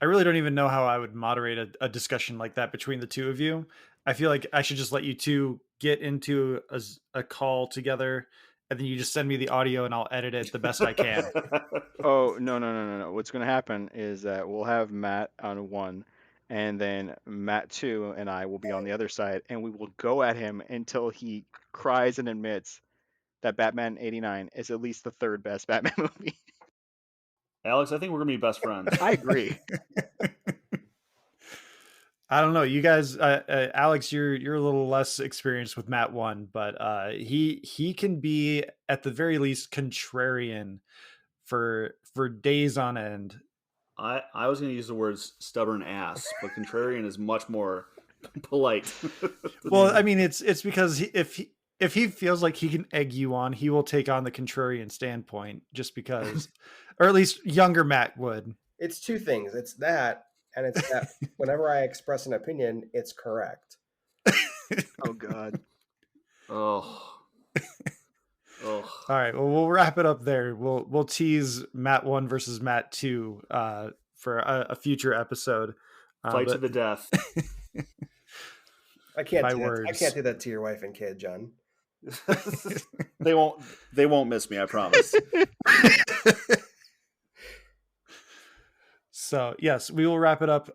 I really don't even know how I would moderate a discussion like that between the two of you. I feel like I should just let you two get into a call together, and then you just send me the audio and I'll edit it the best I can. Oh, no. What's going to happen is that we'll have Matt on one, and then Matt 2 and I will be on the other side, and we will go at him until he cries and admits that Batman 89 is at least the third best Batman movie. Alex, I think we're going to be best friends. I agree. I don't know. You guys, Alex, you're a little less experienced with Matt 1, but he can be at the very least contrarian for days on end. I was going to use the words stubborn ass, but contrarian is much more polite. Well, I mean, it's because if he feels like he can egg you on, he will take on the contrarian standpoint just because, or at least younger Matt would. It's two things. It's that, and it's that whenever I express an opinion, it's correct. Oh, God. Oh. All right. Well, we'll wrap it up there. We'll tease Matt 1 versus Matt 2 for a future episode. Fight to the death. I can't do that to your wife and kid, John. They won't miss me, I promise. So yes, we will wrap it up.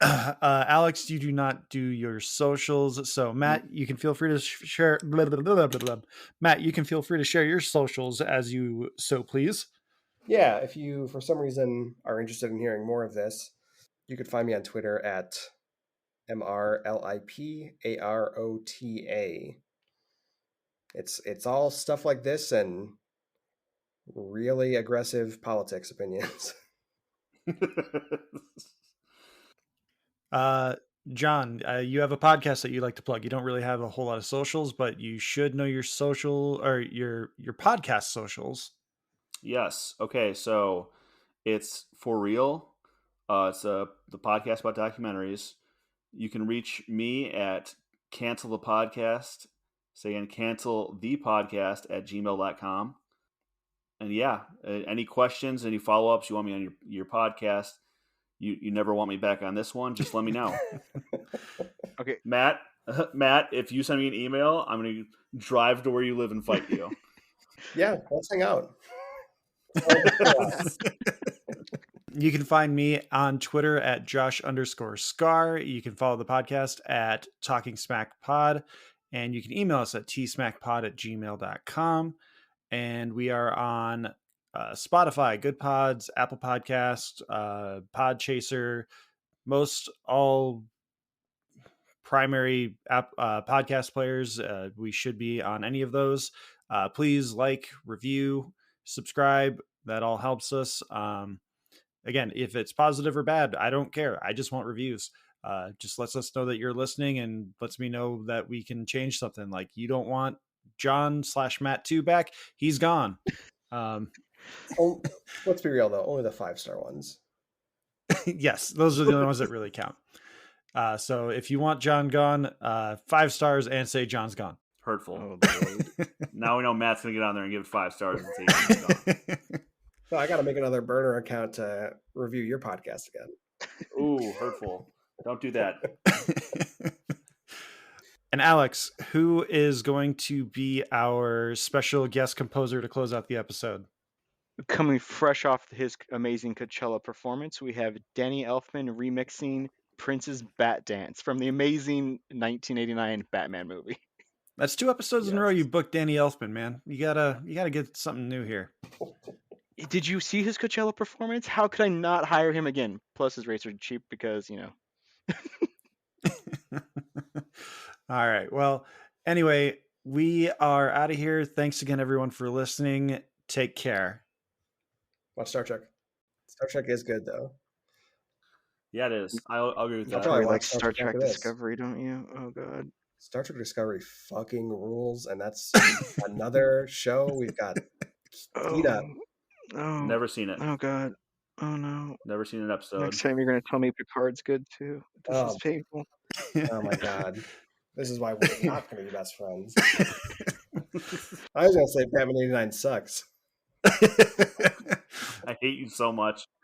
Alex, you do not do your socials, so Matt, you can feel free to share. Matt, you can feel free to share your socials as you so please. Yeah, if you for some reason are interested in hearing more of this, you could find me on Twitter at MRLIPAROTA. It's all stuff like this and really aggressive politics opinions. John, you have a podcast that you like to plug. You don't really have a whole lot of socials, but you should know your social or your podcast socials. Yes. Okay. So it's For Real. It's the podcast about documentaries. You can reach me at Cancel the Podcast. Say again, Cancel the Podcast at gmail.com. And yeah, any questions, any follow-ups you want me on your podcast, you never want me back on this one, just let me know. Okay. Matt, if you send me an email, I'm going to drive to where you live and fight you. Yeah, let's hang out. You can find me on Twitter at Josh_Scar. You can follow the podcast at Talking Smack Pod, and you can email us at tsmackpod@gmail.com. And we are on Spotify, Good Pods, Apple Podcast, Podchaser, most all primary podcast players. We should be on any of those. Please like, review, subscribe. That all helps us. Again, if it's positive or bad, I don't care. I just want reviews. Just lets us know that you're listening and lets me know that we can change something. Like, you don't want John/Matt 2 back. He's gone. Let's be real though. Only the 5-star ones. Yes, those are the only ones that really count. So if you want John gone, 5 stars and say John's gone. Hurtful. Oh, Lord. Now we know Matt's going to get on there and give it 5 stars and say John's gone. So I got to make another burner account to review your podcast again. Ooh, hurtful. Don't do that. And Alex, who is going to be our special guest composer to close out the episode? Coming fresh off his amazing Coachella performance, we have Danny Elfman remixing Prince's Bat Dance from the amazing 1989 Batman movie. That's 2 episodes in a row you booked Danny Elfman, man. You gotta get something new here. Did you see his Coachella performance? How could I not hire him again? Plus his rates are cheap because, All right. Well, anyway, we are out of here. Thanks again, everyone, for listening. Take care. Watch Star Trek. Star Trek is good, though. Yeah, it is. I'll agree with You that. probably watch like Star Star Trek Trek after this. Discovery, don't you? Oh, God. Star Trek Discovery fucking rules, and that's another show. We've got Kita. Oh, Never seen it. oh, God. Oh, no. Never seen an episode. Next time you're going to tell me Picard's good, too. This is painful. Oh, my God. This is why we're not going to be best friends. I was going to say Batman 89 sucks. I hate you so much.